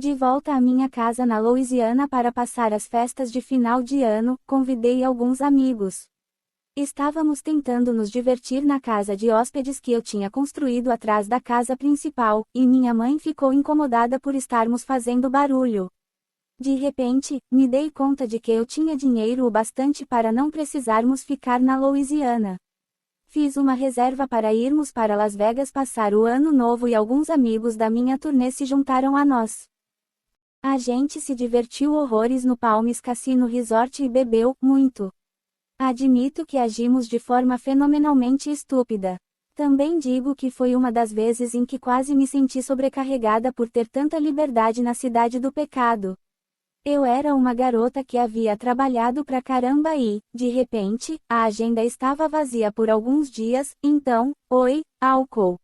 De volta à minha casa na Louisiana para passar as festas de final de ano, convidei alguns amigos. Estávamos tentando nos divertir na casa de hóspedes que eu tinha construído atrás da casa principal, e minha mãe ficou incomodada por estarmos fazendo barulho. De repente, me dei conta de que eu tinha dinheiro o bastante para não precisarmos ficar na Louisiana. Fiz uma reserva para irmos para Las Vegas passar o ano novo e alguns amigos da minha turnê se juntaram a nós. A gente se divertiu horrores no Palms Casino Resort e bebeu muito. Admito que agimos de forma fenomenalmente estúpida. Também digo que foi uma das vezes em que quase me senti sobrecarregada por ter tanta liberdade na cidade do pecado. Eu era uma garota que havia trabalhado pra caramba e, de repente, a agenda estava vazia por alguns dias, então, álcool.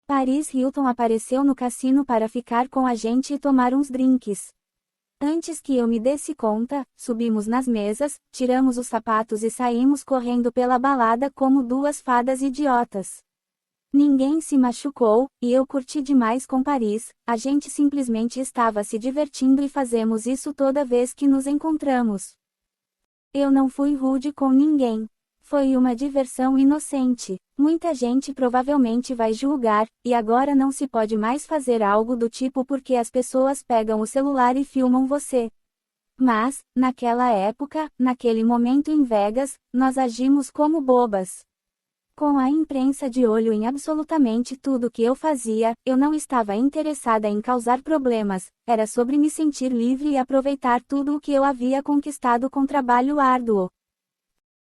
Paris Hilton apareceu no cassino para ficar com a gente e tomar uns drinks. Antes que eu me desse conta, subimos nas mesas, tiramos os sapatos e saímos correndo pela balada como duas fadas idiotas. Ninguém se machucou, e eu curti demais com Paris, a gente simplesmente estava se divertindo e fazemos isso toda vez que nos encontramos. Eu não fui rude com ninguém. Foi uma diversão inocente. Muita gente provavelmente vai julgar, e agora não se pode mais fazer algo do tipo porque as pessoas pegam o celular e filmam você. Mas, naquela época, naquele momento em Vegas, nós agimos como bobas. Com a imprensa de olho em absolutamente tudo que eu fazia, eu não estava interessada em causar problemas, era sobre me sentir livre e aproveitar tudo o que eu havia conquistado com trabalho árduo.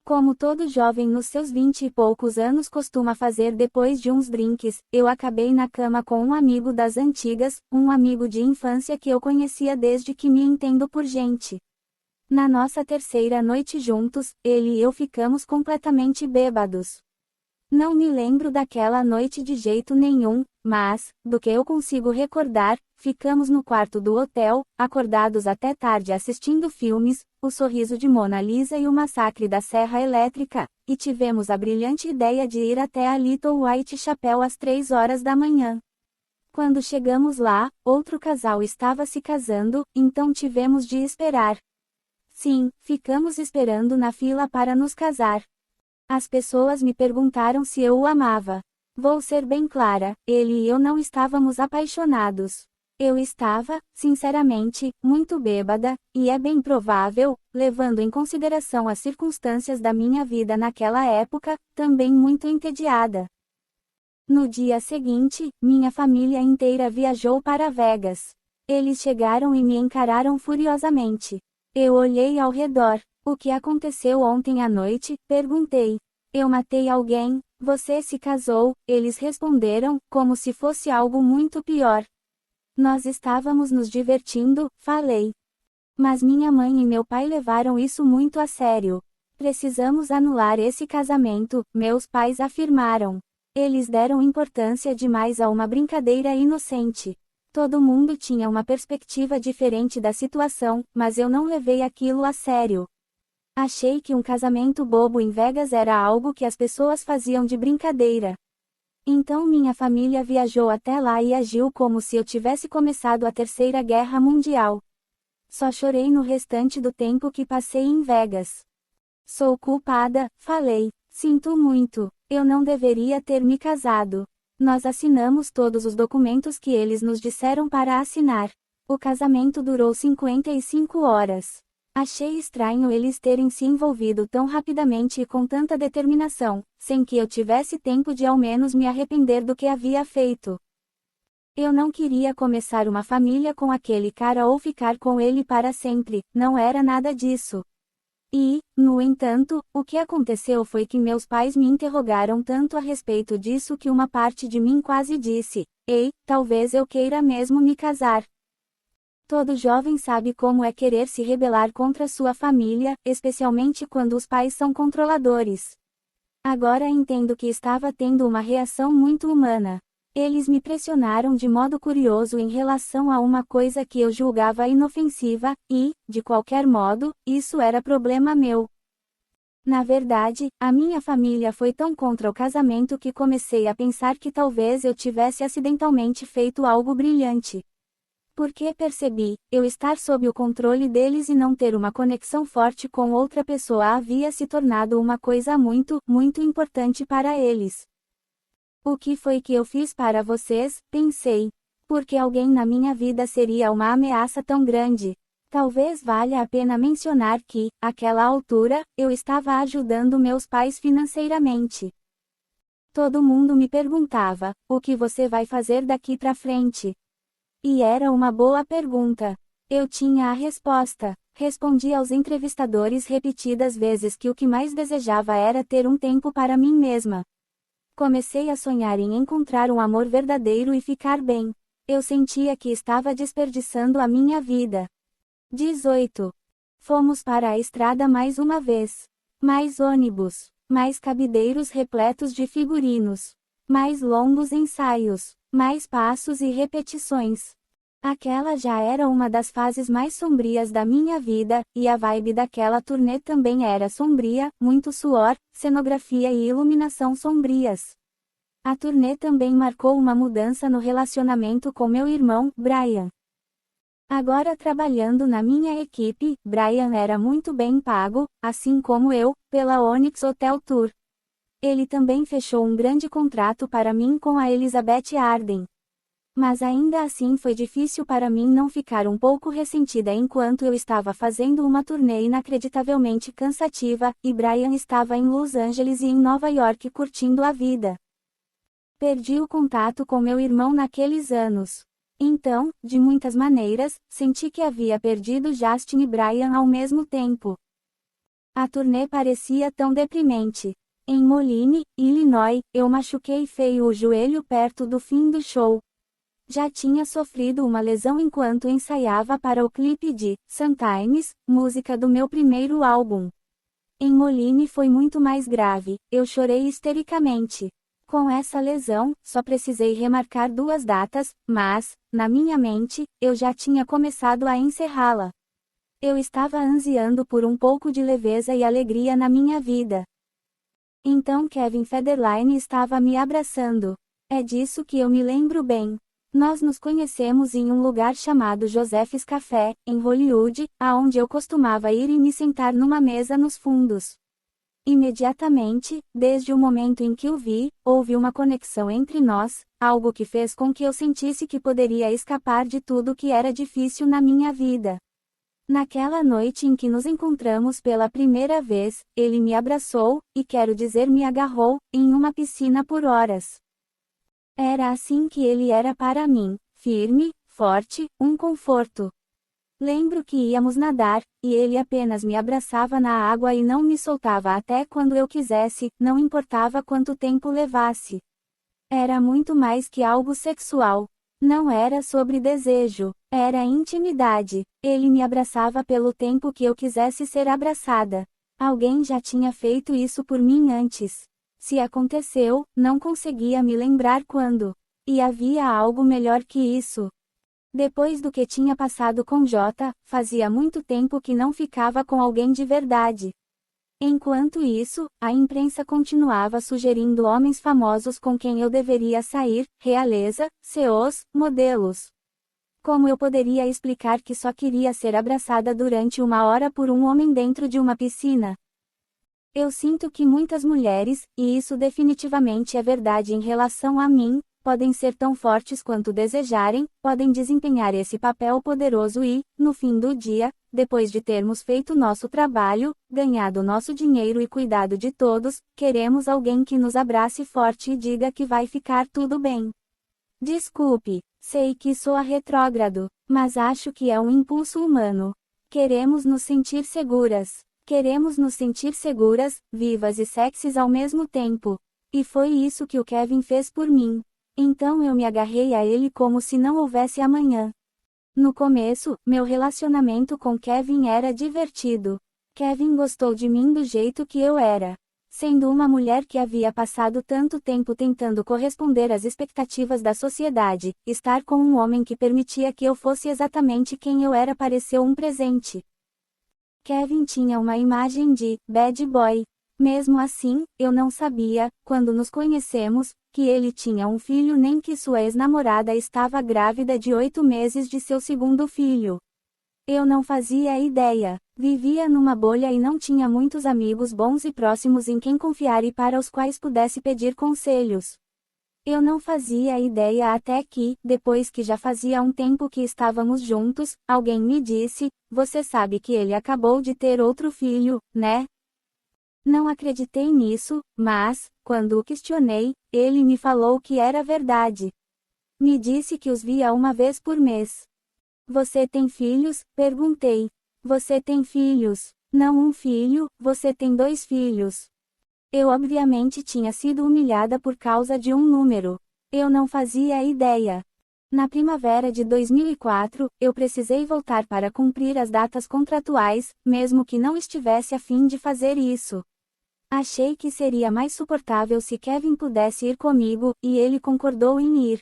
Como todo jovem nos seus 20 e poucos anos costuma fazer depois de uns drinks, eu acabei na cama com um amigo das antigas, um amigo de infância que eu conhecia desde que me entendo por gente. Na nossa terceira noite juntos, ele e eu ficamos completamente bêbados. Não me lembro daquela noite de jeito nenhum, mas, do que eu consigo recordar, ficamos no quarto do hotel, acordados até tarde assistindo filmes, O Sorriso de Mona Lisa e O Massacre da Serra Elétrica, e tivemos a brilhante ideia de ir até a Little White Chapel às 3 horas da manhã. Quando chegamos lá, outro casal estava se casando, então tivemos de esperar. Sim, ficamos esperando na fila para nos casar. As pessoas me perguntaram se eu o amava. Vou ser bem clara, ele e eu não estávamos apaixonados. Eu estava, sinceramente, muito bêbada, e é bem provável, levando em consideração as circunstâncias da minha vida naquela época, também muito entediada. No dia seguinte, minha família inteira viajou para Vegas. Eles chegaram e me encararam furiosamente. Eu olhei ao redor. O que aconteceu ontem à noite? Perguntei. Eu matei alguém, você se casou, eles responderam, como se fosse algo muito pior. Nós estávamos nos divertindo, falei. Mas minha mãe e meu pai levaram isso muito a sério. Precisamos anular esse casamento, meus pais afirmaram. Eles deram importância demais a uma brincadeira inocente. Todo mundo tinha uma perspectiva diferente da situação, mas eu não levei aquilo a sério. Achei que um casamento bobo em Vegas era algo que as pessoas faziam de brincadeira. Então minha família viajou até lá e agiu como se eu tivesse começado a Terceira Guerra Mundial. Só chorei no restante do tempo que passei em Vegas. Sou culpada, falei. Sinto muito. Eu não deveria ter me casado. Nós assinamos todos os documentos que eles nos disseram para assinar. O casamento durou 55 horas. Achei estranho eles terem se envolvido tão rapidamente e com tanta determinação, sem que eu tivesse tempo de ao menos me arrepender do que havia feito. Eu não queria começar uma família com aquele cara ou ficar com ele para sempre, não era nada disso. E, no entanto, o que aconteceu foi que meus pais me interrogaram tanto a respeito disso que uma parte de mim quase disse: "Ei, talvez eu queira mesmo me casar." Todo jovem sabe como é querer se rebelar contra sua família, especialmente quando os pais são controladores. Agora entendo que estava tendo uma reação muito humana. Eles me pressionaram de modo curioso em relação a uma coisa que eu julgava inofensiva, e, de qualquer modo, isso era problema meu. Na verdade, a minha família foi tão contra o casamento que comecei a pensar que talvez eu tivesse acidentalmente feito algo brilhante. Porque percebi, eu estar sob o controle deles e não ter uma conexão forte com outra pessoa havia se tornado uma coisa muito, muito importante para eles. O que foi que eu fiz para vocês? Pensei. Porque alguém na minha vida seria uma ameaça tão grande. Talvez valha a pena mencionar que, àquela altura, eu estava ajudando meus pais financeiramente. Todo mundo me perguntava, o que você vai fazer daqui pra frente? E era uma boa pergunta. Eu tinha a resposta. Respondi aos entrevistadores repetidas vezes que o que mais desejava era ter um tempo para mim mesma. Comecei a sonhar em encontrar um amor verdadeiro e ficar bem. Eu sentia que estava desperdiçando a minha vida. 18. Fomos para a estrada mais uma vez. Mais ônibus. Mais cabideiros repletos de figurinos. Mais longos ensaios. Mais passos e repetições. Aquela já era uma das fases mais sombrias da minha vida, e a vibe daquela turnê também era sombria, muito suor, cenografia e iluminação sombrias. A turnê também marcou uma mudança no relacionamento com meu irmão, Brian. Agora trabalhando na minha equipe, Brian era muito bem pago, assim como eu, pela Onyx Hotel Tour. Ele também fechou um grande contrato para mim com a Elizabeth Arden. Mas ainda assim foi difícil para mim não ficar um pouco ressentida enquanto eu estava fazendo uma turnê inacreditavelmente cansativa, e Brian estava em Los Angeles e em Nova York curtindo a vida. Perdi o contato com meu irmão naqueles anos. Então, de muitas maneiras, senti que havia perdido Justin e Brian ao mesmo tempo. A turnê parecia tão deprimente. Em Moline, Illinois, eu machuquei feio o joelho perto do fim do show. Já tinha sofrido uma lesão enquanto ensaiava para o clipe de Sometimes, música do meu primeiro álbum. Em Moline foi muito mais grave, eu chorei histericamente. Com essa lesão, só precisei remarcar 2 datas, mas, na minha mente, eu já tinha começado a encerrá-la. Eu estava ansiando por um pouco de leveza e alegria na minha vida. Então Kevin Federline estava me abraçando. É disso que eu me lembro bem. Nós nos conhecemos em um lugar chamado Joseph's Café, em Hollywood, aonde eu costumava ir e me sentar numa mesa nos fundos. Imediatamente, desde o momento em que o vi, houve uma conexão entre nós, algo que fez com que eu sentisse que poderia escapar de tudo que era difícil na minha vida. Naquela noite em que nos encontramos pela primeira vez, ele me abraçou, e quero dizer me agarrou, em uma piscina por horas. Era assim que ele era para mim, firme, forte, um conforto. Lembro que íamos nadar, e ele apenas me abraçava na água e não me soltava até quando eu quisesse, não importava quanto tempo levasse. Era muito mais que algo sexual. Não era sobre desejo, era intimidade. Ele me abraçava pelo tempo que eu quisesse ser abraçada. Alguém já tinha feito isso por mim antes. Se aconteceu, não conseguia me lembrar quando. E havia algo melhor que isso. Depois do que tinha passado com Jota, fazia muito tempo que não ficava com alguém de verdade. Enquanto isso, a imprensa continuava sugerindo homens famosos com quem eu deveria sair, realeza, CEOs, modelos. Como eu poderia explicar que só queria ser abraçada durante 1 hora por um homem dentro de uma piscina? Eu sinto que muitas mulheres, e isso definitivamente é verdade em relação a mim, podem ser tão fortes quanto desejarem, podem desempenhar esse papel poderoso e, no fim do dia, depois de termos feito nosso trabalho, ganhado nosso dinheiro e cuidado de todos, queremos alguém que nos abrace forte e diga que vai ficar tudo bem. Desculpe, sei que soa retrógrado, mas acho que é um impulso humano. Queremos nos sentir seguras. Queremos nos sentir seguras, vivas e sexys ao mesmo tempo. E foi isso que o Kevin fez por mim. Então eu me agarrei a ele como se não houvesse amanhã. No começo, meu relacionamento com Kevin era divertido. Kevin gostou de mim do jeito que eu era. Sendo uma mulher que havia passado tanto tempo tentando corresponder às expectativas da sociedade, estar com um homem que permitia que eu fosse exatamente quem eu era pareceu um presente. Kevin tinha uma imagem de bad boy. Mesmo assim, eu não sabia, quando nos conhecemos, que ele tinha um filho nem que sua ex-namorada estava grávida de 8 meses de seu segundo filho. Eu não fazia ideia. Vivia numa bolha e não tinha muitos amigos bons e próximos em quem confiar e para os quais pudesse pedir conselhos. Eu não fazia ideia até que, depois que já fazia um tempo que estávamos juntos, alguém me disse: "Você sabe que ele acabou de ter outro filho, né?" Não acreditei nisso, mas, quando o questionei, ele me falou que era verdade. Me disse que os via uma vez por mês. "Você tem filhos?" perguntei. "Você tem filhos?" "Não um filho, você tem 2 filhos." Eu obviamente tinha sido humilhada por causa de um número. Eu não fazia ideia. Na primavera de 2004, eu precisei voltar para cumprir as datas contratuais, mesmo que não estivesse a fim de fazer isso. Achei que seria mais suportável se Kevin pudesse ir comigo, e ele concordou em ir.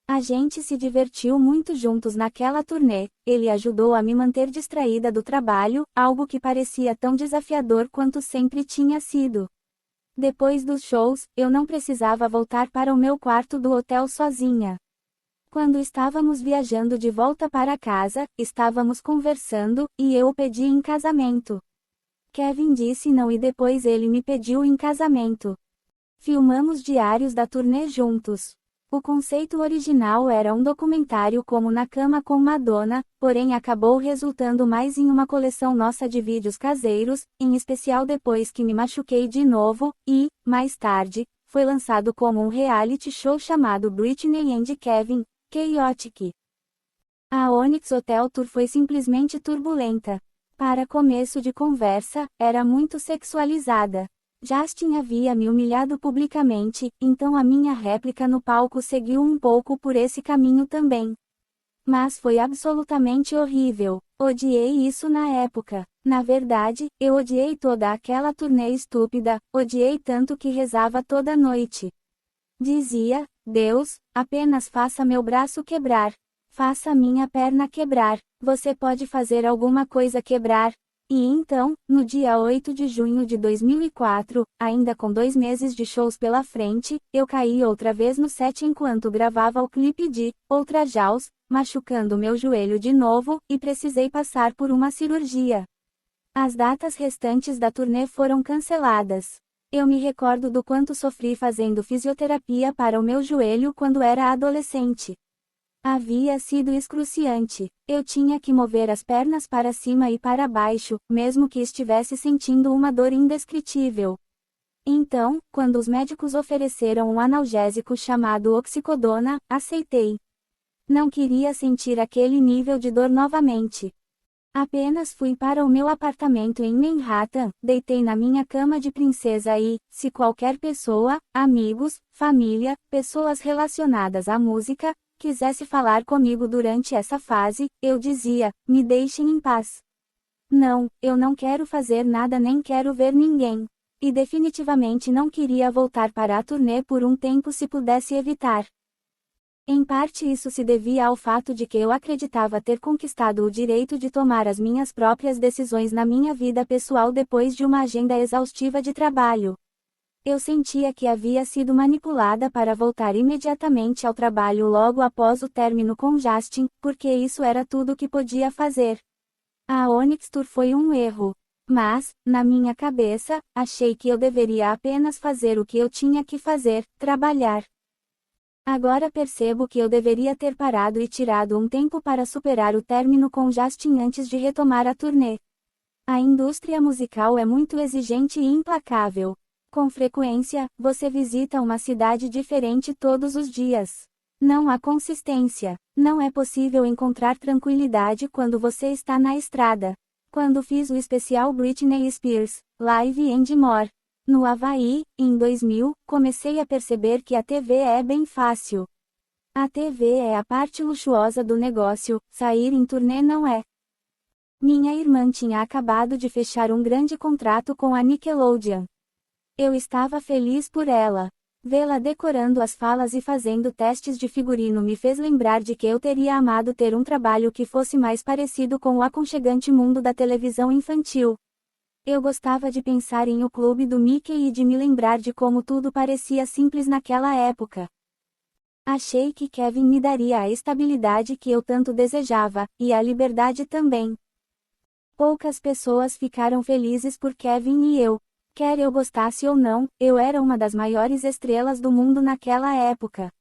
A gente se divertiu muito juntos naquela turnê, ele ajudou a me manter distraída do trabalho, algo que parecia tão desafiador quanto sempre tinha sido. Depois dos shows, eu não precisava voltar para o meu quarto do hotel sozinha. Quando estávamos viajando de volta para casa, estávamos conversando, e eu o pedi em casamento. Kevin disse não e depois ele me pediu em casamento. Filmamos diários da turnê juntos. O conceito original era um documentário como Na Cama com Madonna, porém acabou resultando mais em uma coleção nossa de vídeos caseiros, em especial depois que me machuquei de novo, e, mais tarde, foi lançado como um reality show chamado Britney and Kevin, Chaotic. A Onyx Hotel Tour foi simplesmente turbulenta. Para começo de conversa, era muito sexualizada. Justin havia me humilhado publicamente, então a minha réplica no palco seguiu um pouco por esse caminho também. Mas foi absolutamente horrível. Odiei isso na época. Na verdade, eu odiei toda aquela turnê estúpida, odiei tanto que rezava toda noite. Dizia: "Deus, apenas faça meu braço quebrar. Faça minha perna quebrar. Você pode fazer alguma coisa quebrar." E então, no dia 8 de junho de 2004, ainda com 2 meses de shows pela frente, eu caí outra vez no set enquanto gravava o clipe de Outra Jaws, machucando meu joelho de novo, e precisei passar por uma cirurgia. As datas restantes da turnê foram canceladas. Eu me recordo do quanto sofri fazendo fisioterapia para o meu joelho quando era adolescente. Havia sido excruciante. Eu tinha que mover as pernas para cima e para baixo, mesmo que estivesse sentindo uma dor indescritível. Então, quando os médicos ofereceram um analgésico chamado oxicodona, aceitei. Não queria sentir aquele nível de dor novamente. Apenas fui para o meu apartamento em Manhattan, deitei na minha cama de princesa e, se qualquer pessoa, amigos, família, pessoas relacionadas à música, quisesse falar comigo durante essa fase, eu dizia: "Me deixem em paz. Não, eu não quero fazer nada nem quero ver ninguém." E definitivamente não queria voltar para a turnê por um tempo se pudesse evitar. Em parte isso se devia ao fato de que eu acreditava ter conquistado o direito de tomar as minhas próprias decisões na minha vida pessoal depois de uma agenda exaustiva de trabalho. Eu sentia que havia sido manipulada para voltar imediatamente ao trabalho logo após o término com Justin, porque isso era tudo que podia fazer. A Onyx Tour foi um erro. Mas, na minha cabeça, achei que eu deveria apenas fazer o que eu tinha que fazer, trabalhar. Agora percebo que eu deveria ter parado e tirado um tempo para superar o término com Justin antes de retomar a turnê. A indústria musical é muito exigente e implacável. Com frequência, você visita uma cidade diferente todos os dias. Não há consistência. Não é possível encontrar tranquilidade quando você está na estrada. Quando fiz o especial Britney Spears, Live and More, no Havaí, em 2000, comecei a perceber que a TV é bem fácil. A TV é a parte luxuosa do negócio, sair em turnê não é. Minha irmã tinha acabado de fechar um grande contrato com a Nickelodeon. Eu estava feliz por ela. Vê-la decorando as falas e fazendo testes de figurino me fez lembrar de que eu teria amado ter um trabalho que fosse mais parecido com o aconchegante mundo da televisão infantil. Eu gostava de pensar em O Clube do Mickey e de me lembrar de como tudo parecia simples naquela época. Achei que Kevin me daria a estabilidade que eu tanto desejava, e a liberdade também. Poucas pessoas ficaram felizes por Kevin e eu. Quer eu gostasse ou não, eu era uma das maiores estrelas do mundo naquela época.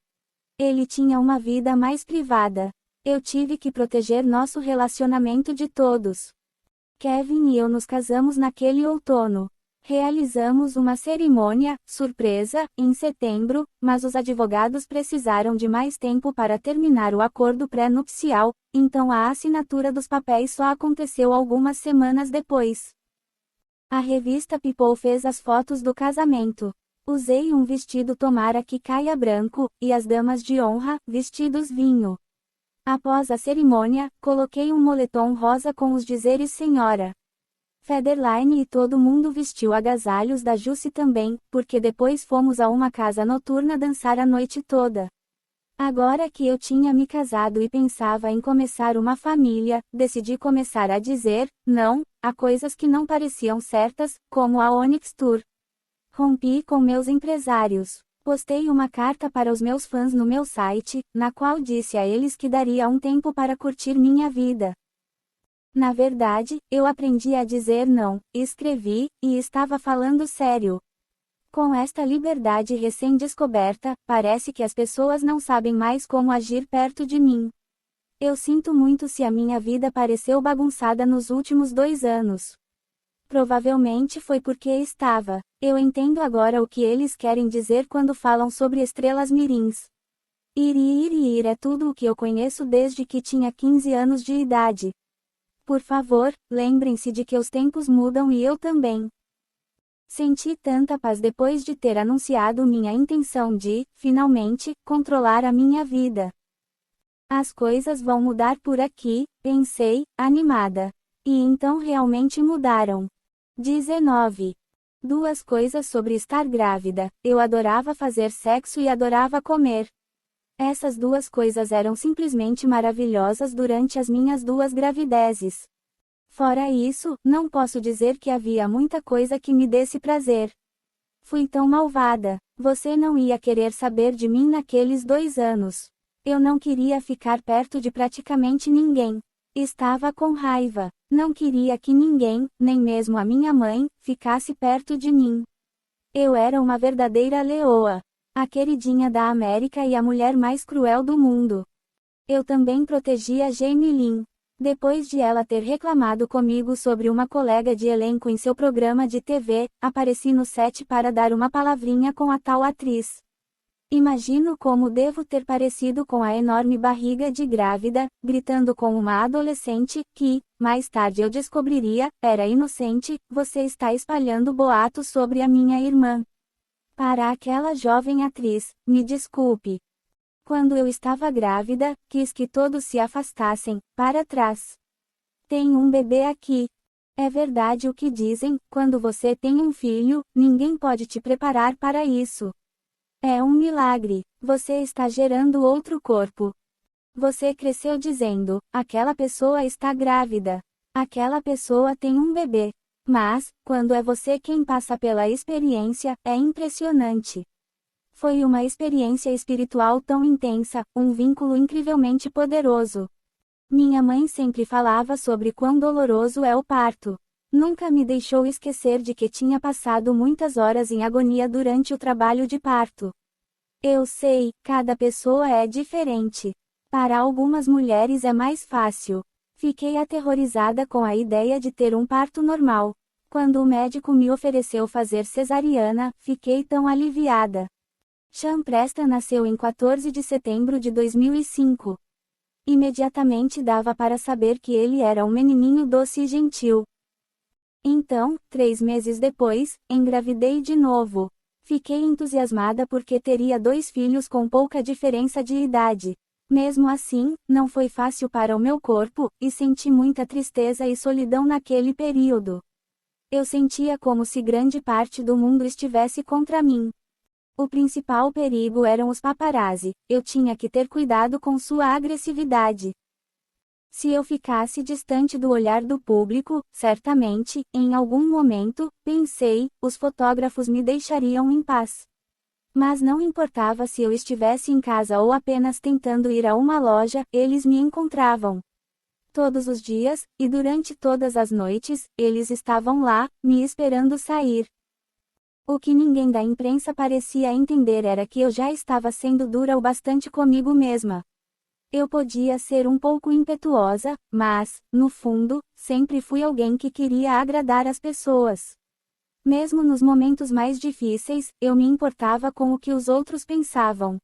Ele tinha uma vida mais privada. Eu tive que proteger nosso relacionamento de todos. Kevin e eu nos casamos naquele outono. Realizamos uma cerimônia, surpresa, em setembro, mas os advogados precisaram de mais tempo para terminar o acordo pré-nupcial, então a assinatura dos papéis só aconteceu algumas semanas depois. A revista People fez as fotos do casamento. Usei um vestido tomara que caia branco, e as damas de honra, vestidos vinho. Após a cerimônia, coloquei um moletom rosa com os dizeres Senhora Federline e todo mundo vestiu agasalhos da Jussi também, porque depois fomos a uma casa noturna dançar a noite toda. Agora que eu tinha me casado e pensava em começar uma família, decidi começar a dizer não a coisas que não pareciam certas, como a Onyx Tour. Rompi com meus empresários. Postei uma carta para os meus fãs no meu site, na qual disse a eles que daria um tempo para curtir minha vida. Na verdade, eu aprendi a dizer não, escrevi, e estava falando sério. Com esta liberdade recém-descoberta, parece que as pessoas não sabem mais como agir perto de mim. Eu sinto muito se a minha vida pareceu bagunçada nos últimos 2 anos. Provavelmente foi porque estava. Eu entendo agora o que eles querem dizer quando falam sobre estrelas mirins. Ir é tudo o que eu conheço desde que tinha 15 anos de idade. Por favor, lembrem-se de que os tempos mudam e eu também. Senti tanta paz depois de ter anunciado minha intenção de, finalmente, controlar a minha vida. As coisas vão mudar por aqui, pensei, animada. E então realmente mudaram. 19. 2 coisas sobre estar grávida: eu adorava fazer sexo e adorava comer. Essas 2 coisas eram simplesmente maravilhosas durante as minhas 2 gravidezes. Fora isso, não posso dizer que havia muita coisa que me desse prazer. Fui tão malvada. Você não ia querer saber de mim naqueles 2 anos. Eu não queria ficar perto de praticamente ninguém. Estava com raiva. Não queria que ninguém, nem mesmo a minha mãe, ficasse perto de mim. Eu era uma verdadeira leoa. A queridinha da América e a mulher mais cruel do mundo. Eu também protegia Jamie Lynn. Depois de ela ter reclamado comigo sobre uma colega de elenco em seu programa de TV, apareci no set para dar uma palavrinha com a tal atriz. Imagino como devo ter parecido com a enorme barriga de grávida, gritando com uma adolescente, que, mais tarde eu descobriria, era inocente. Você está espalhando boatos sobre a minha irmã. Para aquela jovem atriz, me desculpe. Quando eu estava grávida, quis que todos se afastassem, para trás. Tem um bebê aqui. É verdade o que dizem, quando você tem um filho, ninguém pode te preparar para isso. É um milagre. Você está gerando outro corpo. Você cresceu dizendo, aquela pessoa está grávida. Aquela pessoa tem um bebê. Mas, quando é você quem passa pela experiência, é impressionante. Foi uma experiência espiritual tão intensa, um vínculo incrivelmente poderoso. Minha mãe sempre falava sobre quão doloroso é o parto. Nunca me deixou esquecer de que tinha passado muitas horas em agonia durante o trabalho de parto. Eu sei, cada pessoa é diferente. Para algumas mulheres é mais fácil. Fiquei aterrorizada com a ideia de ter um parto normal. Quando o médico me ofereceu fazer cesariana, fiquei tão aliviada. Sean Preston nasceu em 14 de setembro de 2005. Imediatamente dava para saber que ele era um menininho doce e gentil. Então, 3 meses depois, engravidei de novo. Fiquei entusiasmada porque teria 2 filhos com pouca diferença de idade. Mesmo assim, não foi fácil para o meu corpo, e senti muita tristeza e solidão naquele período. Eu sentia como se grande parte do mundo estivesse contra mim. O principal perigo eram os paparazzi. Eu tinha que ter cuidado com sua agressividade. Se eu ficasse distante do olhar do público, certamente, em algum momento, pensei, os fotógrafos me deixariam em paz. Mas não importava se eu estivesse em casa ou apenas tentando ir a uma loja, eles me encontravam. Todos os dias, e durante todas as noites, eles estavam lá, me esperando sair. O que ninguém da imprensa parecia entender era que eu já estava sendo dura o bastante comigo mesma. Eu podia ser um pouco impetuosa, mas, no fundo, sempre fui alguém que queria agradar as pessoas. Mesmo nos momentos mais difíceis, eu me importava com o que os outros pensavam.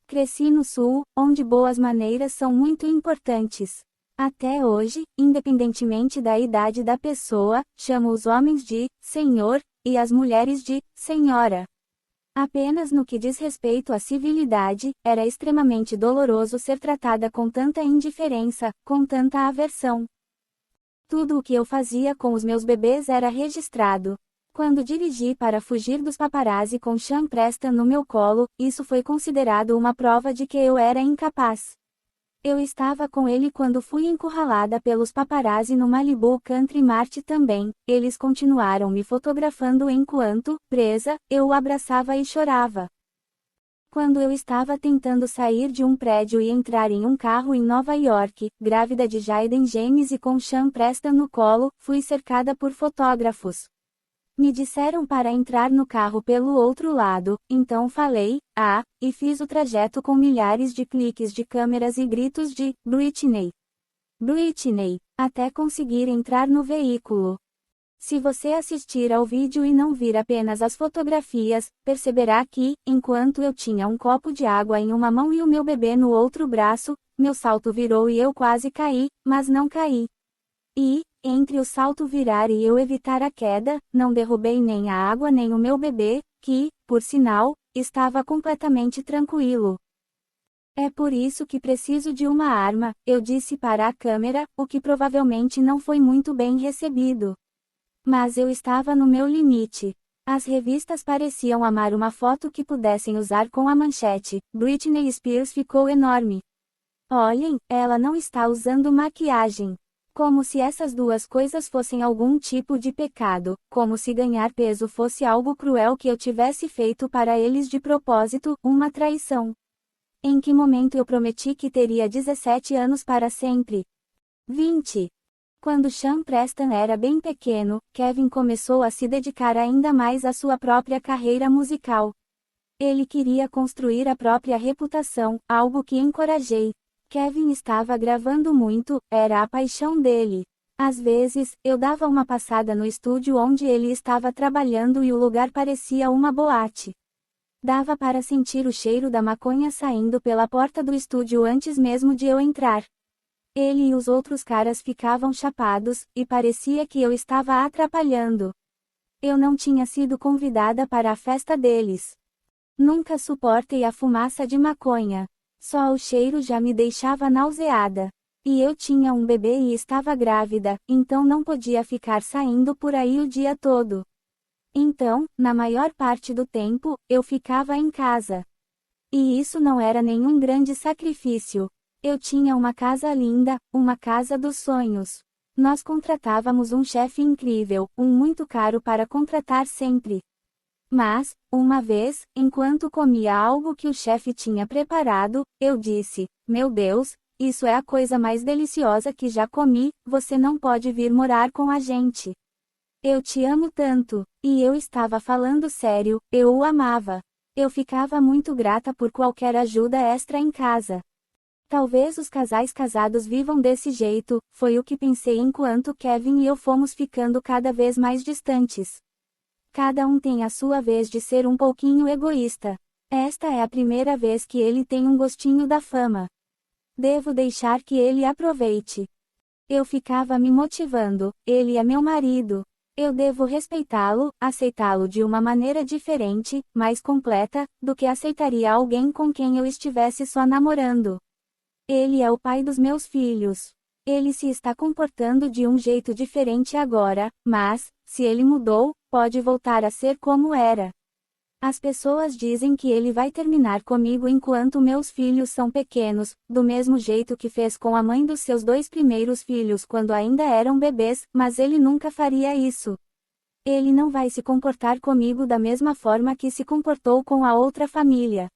Cresci no Sul, onde boas maneiras são muito importantes. Até hoje, independentemente da idade da pessoa, chamo os homens de senhor e as mulheres de senhora. Apenas no que diz respeito à civilidade, era extremamente doloroso ser tratada com tanta indiferença, com tanta aversão. Tudo o que eu fazia com os meus bebês era registrado. Quando dirigi para fugir dos paparazzi com Sean Preston no meu colo, isso foi considerado uma prova de que eu era incapaz. Eu estava com ele quando fui encurralada pelos paparazzi no Malibu Country Mart também. Eles continuaram me fotografando enquanto, presa, eu o abraçava e chorava. Quando eu estava tentando sair de um prédio e entrar em um carro em Nova York, grávida de Jaden James e com Sean Preston no colo, fui cercada por fotógrafos. Me disseram para entrar no carro pelo outro lado, então falei, e fiz o trajeto com milhares de cliques de câmeras e gritos de Britney. Britney, até conseguir entrar no veículo. Se você assistir ao vídeo e não vir apenas as fotografias, perceberá que, enquanto eu tinha um copo de água em uma mão e o meu bebê no outro braço, meu salto virou e eu quase caí, mas não caí. E, entre o salto virar e eu evitar a queda, não derrubei nem a água nem o meu bebê, que, por sinal, estava completamente tranquilo. É por isso que preciso de uma arma, eu disse para a câmera, o que provavelmente não foi muito bem recebido. Mas eu estava no meu limite. As revistas pareciam amar uma foto que pudessem usar com a manchete: Britney Spears ficou enorme. Olhem, ela não está usando maquiagem. Como se essas duas coisas fossem algum tipo de pecado, como se ganhar peso fosse algo cruel que eu tivesse feito para eles de propósito, uma traição. Em que momento eu prometi que teria 17 anos para sempre? 20. Quando Sean Preston era bem pequeno, Kevin começou a se dedicar ainda mais à sua própria carreira musical. Ele queria construir a própria reputação, algo que encorajei. Kevin estava gravando muito, era a paixão dele. Às vezes, eu dava uma passada no estúdio onde ele estava trabalhando e o lugar parecia uma boate. Dava para sentir o cheiro da maconha saindo pela porta do estúdio antes mesmo de eu entrar. Ele e os outros caras ficavam chapados, e parecia que eu estava atrapalhando. Eu não tinha sido convidada para a festa deles. Nunca suportei a fumaça de maconha. Só o cheiro já me deixava nauseada. E eu tinha um bebê e estava grávida, então não podia ficar saindo por aí o dia todo. Então, na maior parte do tempo, eu ficava em casa. E isso não era nenhum grande sacrifício. Eu tinha uma casa linda, uma casa dos sonhos. Nós contratávamos um chefe incrível, um muito caro para contratar sempre. Mas, uma vez, enquanto comia algo que o chefe tinha preparado, eu disse: Meu Deus, isso é a coisa mais deliciosa que já comi, você não pode vir morar com a gente. Eu te amo tanto. E eu estava falando sério, eu o amava. Eu ficava muito grata por qualquer ajuda extra em casa. Talvez os casais casados vivam desse jeito, foi o que pensei enquanto Kevin e eu fomos ficando cada vez mais distantes. Cada um tem a sua vez de ser um pouquinho egoísta. Esta é a primeira vez que ele tem um gostinho da fama. Devo deixar que ele aproveite. Eu ficava me motivando, ele é meu marido. Eu devo respeitá-lo, aceitá-lo de uma maneira diferente, mais completa, do que aceitaria alguém com quem eu estivesse só namorando. Ele é o pai dos meus filhos. Ele se está comportando de um jeito diferente agora, mas, se ele mudou, pode voltar a ser como era. As pessoas dizem que ele vai terminar comigo enquanto meus filhos são pequenos, do mesmo jeito que fez com a mãe dos seus 2 primeiros filhos quando ainda eram bebês, mas ele nunca faria isso. Ele não vai se comportar comigo da mesma forma que se comportou com a outra família.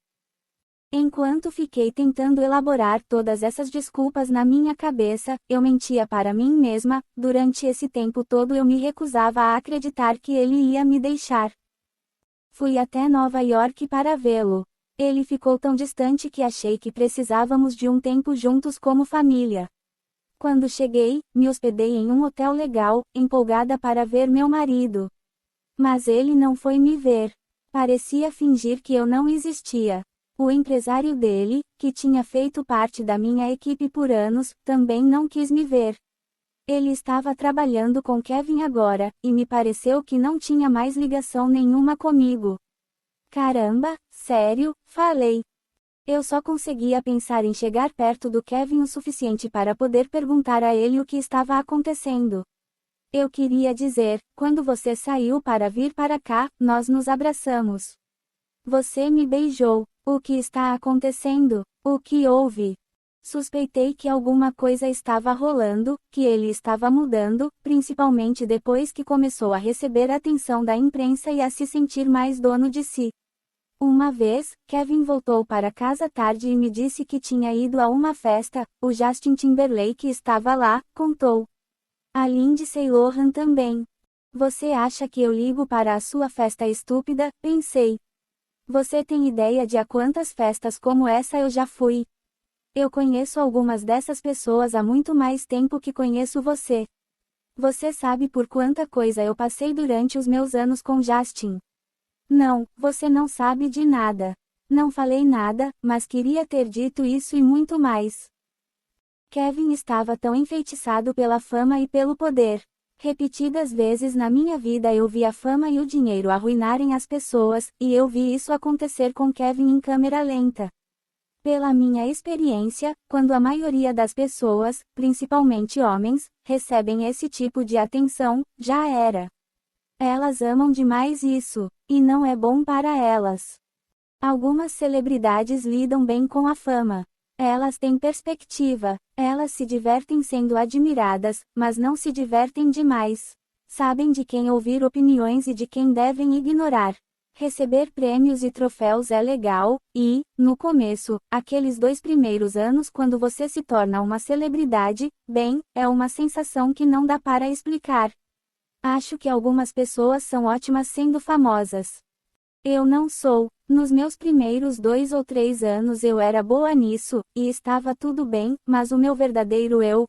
Enquanto fiquei tentando elaborar todas essas desculpas na minha cabeça, eu mentia para mim mesma. Durante esse tempo todo eu me recusava a acreditar que ele ia me deixar. Fui até Nova York para vê-lo. Ele ficou tão distante que achei que precisávamos de um tempo juntos como família. Quando cheguei, me hospedei em um hotel legal, empolgada para ver meu marido. Mas ele não foi me ver. Parecia fingir que eu não existia. O empresário dele, que tinha feito parte da minha equipe por anos, também não quis me ver. Ele estava trabalhando com Kevin agora, e me pareceu que não tinha mais ligação nenhuma comigo. Caramba, sério? Falei. Eu só conseguia pensar em chegar perto do Kevin o suficiente para poder perguntar a ele o que estava acontecendo. Eu queria dizer, quando você saiu para vir para cá, nós nos abraçamos. Você me beijou. O que está acontecendo? O que houve? Suspeitei que alguma coisa estava rolando, que ele estava mudando, principalmente depois que começou a receber atenção da imprensa e a se sentir mais dono de si. Uma vez, Kevin voltou para casa tarde e me disse que tinha ido a uma festa. O Justin Timberlake estava lá, contou. A Lindsay Lohan também. Você acha que eu ligo para a sua festa estúpida? Pensei. Você tem ideia de a quantas festas como essa eu já fui? Eu conheço algumas dessas pessoas há muito mais tempo que conheço você. Você sabe por quanta coisa eu passei durante os meus anos com Justin. Não, você não sabe de nada. Não falei nada, mas queria ter dito isso e muito mais. Kevin estava tão enfeitiçado pela fama e pelo poder. Repetidas vezes na minha vida eu vi a fama e o dinheiro arruinarem as pessoas, e eu vi isso acontecer com Kevin em câmera lenta. Pela minha experiência, quando a maioria das pessoas, principalmente homens, recebem esse tipo de atenção, já era. Elas amam demais isso, e não é bom para elas. Algumas celebridades lidam bem com a fama. Elas têm perspectiva, elas se divertem sendo admiradas, mas não se divertem demais. Sabem de quem ouvir opiniões e de quem devem ignorar. Receber prêmios e troféus é legal, e, no começo, aqueles 2 primeiros anos quando você se torna uma celebridade, bem, é uma sensação que não dá para explicar. Acho que algumas pessoas são ótimas sendo famosas. Eu não sou. Nos meus primeiros 2 ou 3 anos eu era boa nisso, e estava tudo bem, mas o meu verdadeiro eu.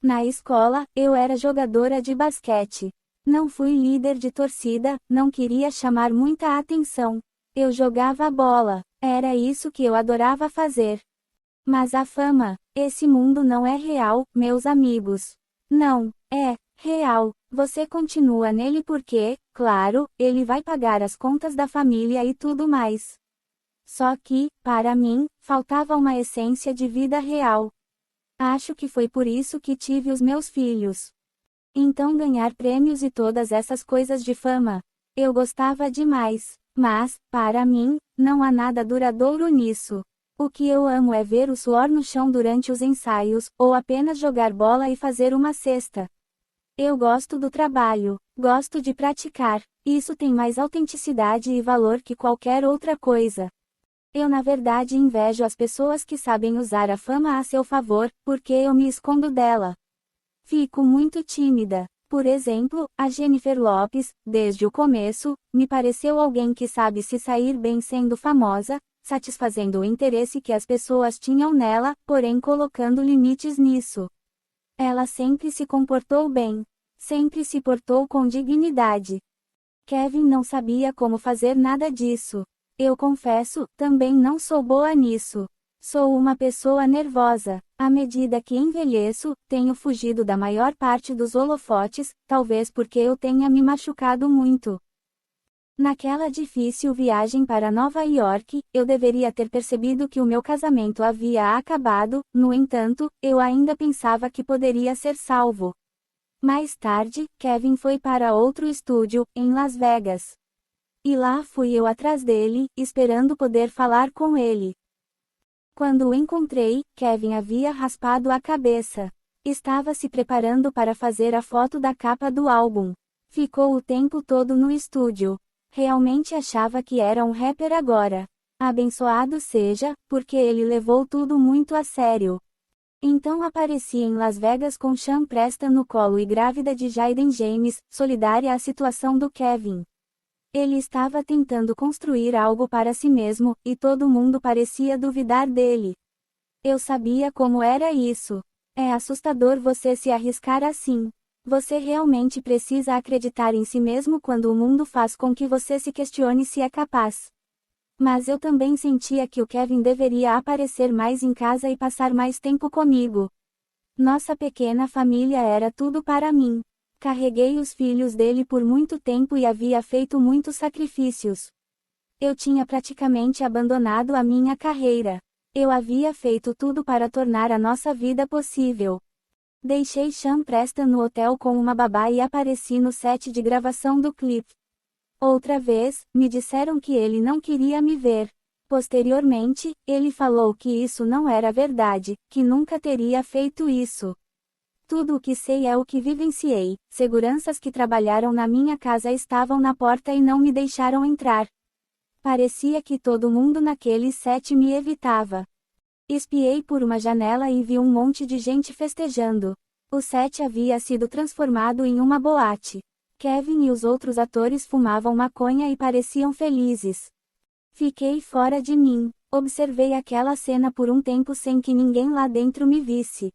Na escola, eu era jogadora de basquete. Não fui líder de torcida, não queria chamar muita atenção. Eu jogava bola, era isso que eu adorava fazer. Mas a fama, esse mundo não é real, meus amigos. Não, é real. Você continua nele porque, claro, ele vai pagar as contas da família e tudo mais. Só que, para mim, faltava uma essência de vida real. Acho que foi por isso que tive os meus filhos. Então ganhar prêmios e todas essas coisas de fama. Eu gostava demais. Mas, para mim, não há nada duradouro nisso. O que eu amo é ver o suor no chão durante os ensaios, ou apenas jogar bola e fazer uma cesta. Eu gosto do trabalho, gosto de praticar. Isso tem mais autenticidade e valor que qualquer outra coisa. Eu na verdade invejo as pessoas que sabem usar a fama a seu favor, porque eu me escondo dela. Fico muito tímida. Por exemplo, a Jennifer Lopez, desde o começo, me pareceu alguém que sabe se sair bem sendo famosa, satisfazendo o interesse que as pessoas tinham nela, porém colocando limites nisso. Ela sempre se comportou bem. Sempre se portou com dignidade. Kevin não sabia como fazer nada disso. Eu confesso, também não sou boa nisso. Sou uma pessoa nervosa. À medida que envelheço, tenho fugido da maior parte dos holofotes, talvez porque eu tenha me machucado muito. Naquela difícil viagem para Nova York, eu deveria ter percebido que o meu casamento havia acabado, no entanto, eu ainda pensava que poderia ser salvo. Mais tarde, Kevin foi para outro estúdio, em Las Vegas. E lá fui eu atrás dele, esperando poder falar com ele. Quando o encontrei, Kevin havia raspado a cabeça. Estava se preparando para fazer a foto da capa do álbum. Ficou o tempo todo no estúdio. Realmente achava que era um rapper agora. Abençoado seja, porque ele levou tudo muito a sério. Então apareci em Las Vegas com Sean Preston no colo e grávida de Jaden James, solidária à situação do Kevin. Ele estava tentando construir algo para si mesmo, e todo mundo parecia duvidar dele. Eu sabia como era isso. É assustador você se arriscar assim. Você realmente precisa acreditar em si mesmo quando o mundo faz com que você se questione se é capaz. Mas eu também sentia que o Kevin deveria aparecer mais em casa e passar mais tempo comigo. Nossa pequena família era tudo para mim. Carreguei os filhos dele por muito tempo e havia feito muitos sacrifícios. Eu tinha praticamente abandonado a minha carreira. Eu havia feito tudo para tornar a nossa vida possível. Deixei Sean Preston no hotel com uma babá e apareci no set de gravação do clipe. Outra vez, me disseram que ele não queria me ver. Posteriormente, ele falou que isso não era verdade, que nunca teria feito isso. Tudo o que sei é o que vivenciei. Seguranças que trabalharam na minha casa estavam na porta e não me deixaram entrar. Parecia que todo mundo naquele set me evitava. Espiei por uma janela e vi um monte de gente festejando. O set havia sido transformado em uma boate. Kevin e os outros atores fumavam maconha e pareciam felizes. Fiquei fora de mim. Observei aquela cena por um tempo sem que ninguém lá dentro me visse.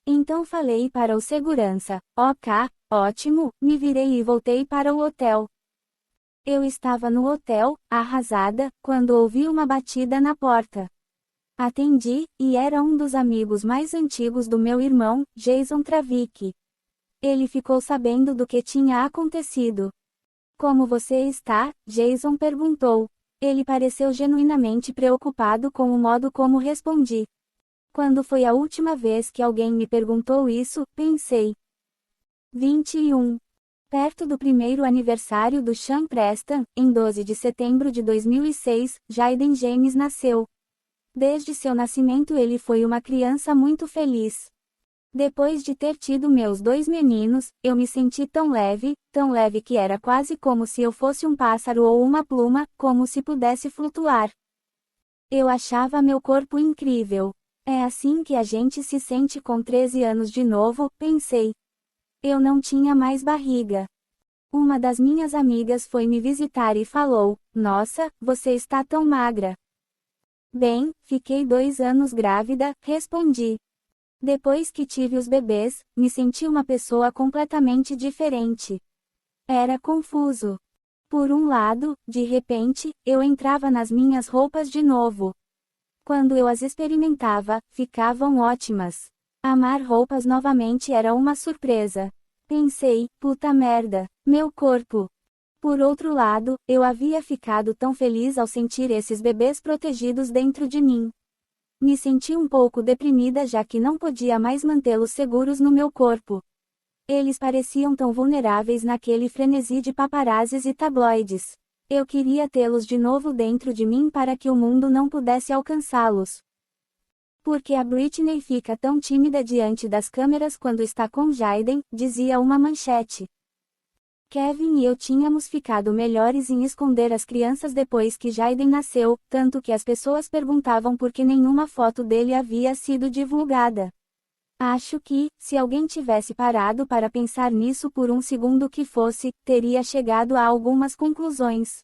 Então falei para o segurança: ok, ótimo, me virei e voltei para o hotel. Eu estava no hotel, arrasada, quando ouvi uma batida na porta. Atendi, e era um dos amigos mais antigos do meu irmão, Jason Travick. Ele ficou sabendo do que tinha acontecido. Como você está? Jason perguntou. Ele pareceu genuinamente preocupado com o modo como respondi. Quando foi a última vez que alguém me perguntou isso, pensei. 21. Perto do primeiro aniversário do Sean Preston, em 12 de setembro de 2006, Jaden James nasceu. Desde seu nascimento ele foi uma criança muito feliz. Depois de ter tido meus 2 meninos, eu me senti tão leve que era quase como se eu fosse um pássaro ou uma pluma, como se pudesse flutuar. Eu achava meu corpo incrível. É assim que a gente se sente com 13 anos de novo, pensei. Eu não tinha mais barriga. Uma das minhas amigas foi me visitar e falou: Nossa, você está tão magra. Bem, fiquei 2 anos grávida, respondi. Depois que tive os bebês, me senti uma pessoa completamente diferente. Era confuso. Por um lado, de repente, eu entrava nas minhas roupas de novo. Quando eu as experimentava, ficavam ótimas. Amar roupas novamente era uma surpresa. Pensei, puta merda, meu corpo. Por outro lado, eu havia ficado tão feliz ao sentir esses bebês protegidos dentro de mim. Me senti um pouco deprimida já que não podia mais mantê-los seguros no meu corpo. Eles pareciam tão vulneráveis naquele frenesi de paparazzis e tabloides. Eu queria tê-los de novo dentro de mim para que o mundo não pudesse alcançá-los. Porque a Britney fica tão tímida diante das câmeras quando está com Jaden, dizia uma manchete. Kevin e eu tínhamos ficado melhores em esconder as crianças depois que Jaden nasceu, tanto que as pessoas perguntavam por que nenhuma foto dele havia sido divulgada. Acho que, se alguém tivesse parado para pensar nisso por um segundo que fosse, teria chegado a algumas conclusões.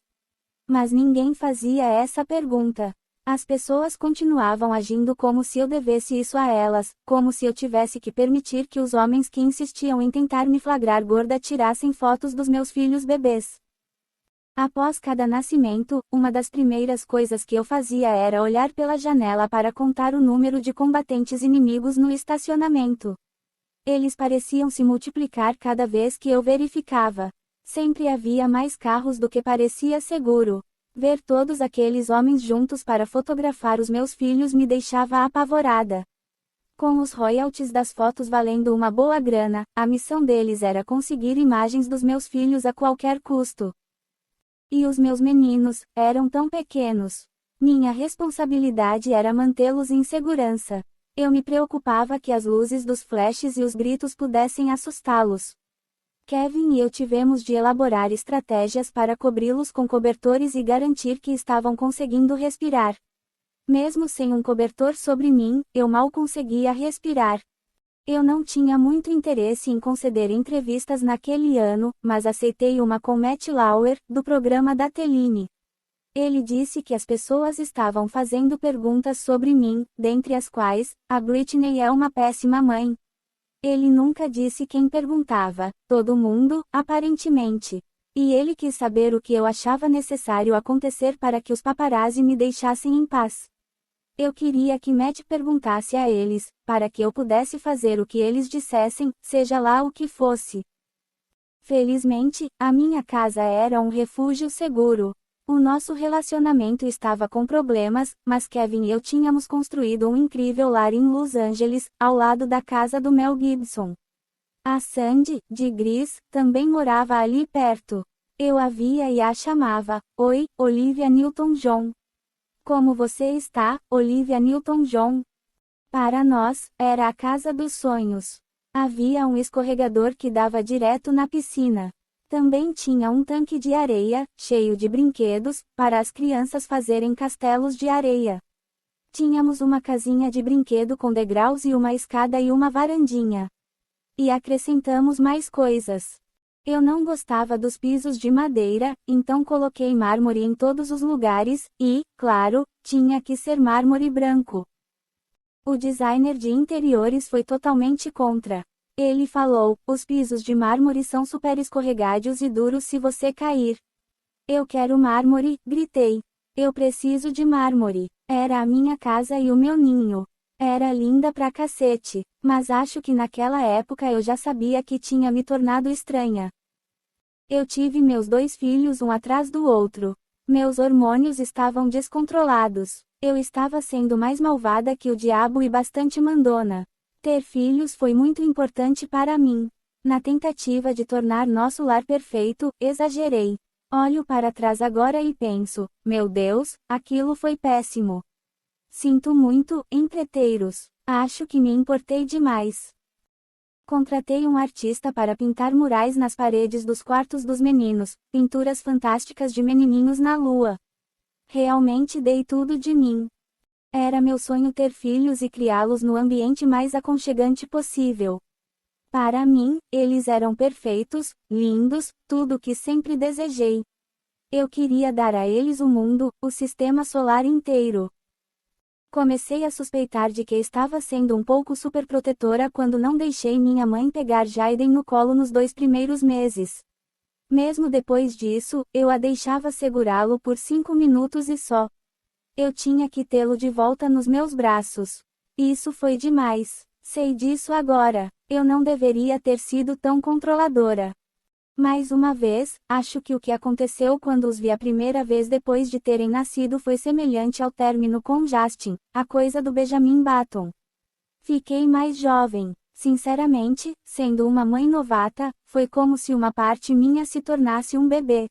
Mas ninguém fazia essa pergunta. As pessoas continuavam agindo como se eu devesse isso a elas, como se eu tivesse que permitir que os homens que insistiam em tentar me flagrar gorda tirassem fotos dos meus filhos bebês. Após cada nascimento, uma das primeiras coisas que eu fazia era olhar pela janela para contar o número de combatentes inimigos no estacionamento. Eles pareciam se multiplicar cada vez que eu verificava. Sempre havia mais carros do que parecia seguro. Ver todos aqueles homens juntos para fotografar os meus filhos me deixava apavorada. Com os royalties das fotos valendo uma boa grana, a missão deles era conseguir imagens dos meus filhos a qualquer custo. E os meus meninos, eram tão pequenos. Minha responsabilidade era mantê-los em segurança. Eu me preocupava que as luzes dos flashes e os gritos pudessem assustá-los. Kevin e eu tivemos de elaborar estratégias para cobri-los com cobertores e garantir que estavam conseguindo respirar. Mesmo sem um cobertor sobre mim, eu mal conseguia respirar. Eu não tinha muito interesse em conceder entrevistas naquele ano, mas aceitei uma com Matt Lauer, do programa da Teline. Ele disse que as pessoas estavam fazendo perguntas sobre mim, dentre as quais, a Britney é uma péssima mãe. Ele nunca disse quem perguntava, todo mundo, aparentemente. E ele quis saber o que eu achava necessário acontecer para que os paparazzi me deixassem em paz. Eu queria que Matt perguntasse a eles, para que eu pudesse fazer o que eles dissessem, seja lá o que fosse. Felizmente, a minha casa era um refúgio seguro. O nosso relacionamento estava com problemas, mas Kevin e eu tínhamos construído um incrível lar em Los Angeles, ao lado da casa do Mel Gibson. A Sandy, de Gris, também morava ali perto. Eu a via e a chamava, "Oi, Olivia Newton-John. Como você está, Olivia Newton-John?" Para nós, era a casa dos sonhos. Havia um escorregador que dava direto na piscina. Também tinha um tanque de areia, cheio de brinquedos, para as crianças fazerem castelos de areia. Tínhamos uma casinha de brinquedo com degraus e uma escada e uma varandinha. E acrescentamos mais coisas. Eu não gostava dos pisos de madeira, então coloquei mármore em todos os lugares, e, claro, tinha que ser mármore branco. O designer de interiores foi totalmente contra. Ele falou, os pisos de mármore são super escorregádios e duros se você cair. Eu quero mármore, gritei. Eu preciso de mármore. Era a minha casa e o meu ninho. Era linda pra cacete, mas acho que naquela época eu já sabia que tinha me tornado estranha. Eu tive meus 2 filhos um atrás do outro. Meus hormônios estavam descontrolados. Eu estava sendo mais malvada que o diabo e bastante mandona. Ter filhos foi muito importante para mim. Na tentativa de tornar nosso lar perfeito, exagerei. Olho para trás agora e penso, meu Deus, aquilo foi péssimo. Sinto muito, empreiteiros. Acho que me importei demais. Contratei um artista para pintar murais nas paredes dos quartos dos meninos, pinturas fantásticas de menininhos na lua. Realmente dei tudo de mim. Era meu sonho ter filhos e criá-los no ambiente mais aconchegante possível. Para mim, eles eram perfeitos, lindos, tudo o que sempre desejei. Eu queria dar a eles o mundo, o sistema solar inteiro. Comecei a suspeitar de que estava sendo um pouco superprotetora quando não deixei minha mãe pegar Jaden no colo nos 2 primeiros meses. Mesmo depois disso, eu a deixava segurá-lo por 5 minutos e só. Eu tinha que tê-lo de volta nos meus braços. Isso foi demais. Sei disso agora. Eu não deveria ter sido tão controladora. Mais uma vez, acho que o que aconteceu quando os vi a primeira vez depois de terem nascido foi semelhante ao término com Justin, a coisa do Benjamin Button. Fiquei mais jovem. Sinceramente, sendo uma mãe novata, foi como se uma parte minha se tornasse um bebê.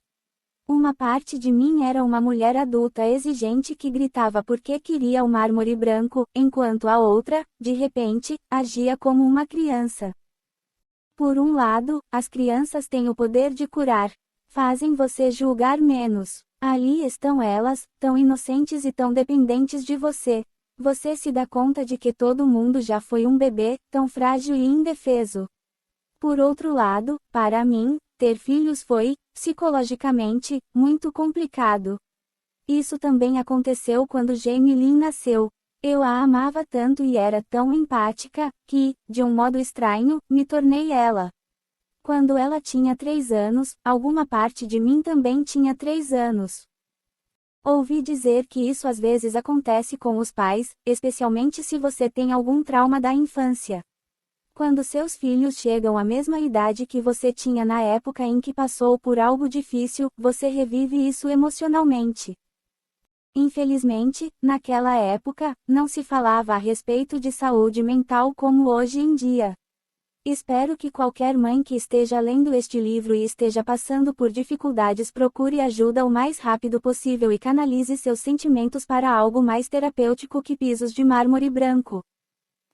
Uma parte de mim era uma mulher adulta exigente que gritava porque queria o mármore branco, enquanto a outra, de repente, agia como uma criança. Por um lado, as crianças têm o poder de curar. Fazem você julgar menos. Ali estão elas, tão inocentes e tão dependentes de você. Você se dá conta de que todo mundo já foi um bebê, tão frágil e indefeso. Por outro lado, para mim, ter filhos foi, psicologicamente, muito complicado. Isso também aconteceu quando Jamie Lynn nasceu. Eu a amava tanto e era tão empática, que, de um modo estranho, me tornei ela. Quando ela tinha 3 anos, alguma parte de mim também tinha 3 anos. Ouvi dizer que isso às vezes acontece com os pais, especialmente se você tem algum trauma da infância. Quando seus filhos chegam à mesma idade que você tinha na época em que passou por algo difícil, você revive isso emocionalmente. Infelizmente, naquela época, não se falava a respeito de saúde mental como hoje em dia. Espero que qualquer mãe que esteja lendo este livro e esteja passando por dificuldades procure ajuda o mais rápido possível e canalize seus sentimentos para algo mais terapêutico que pisos de mármore branco.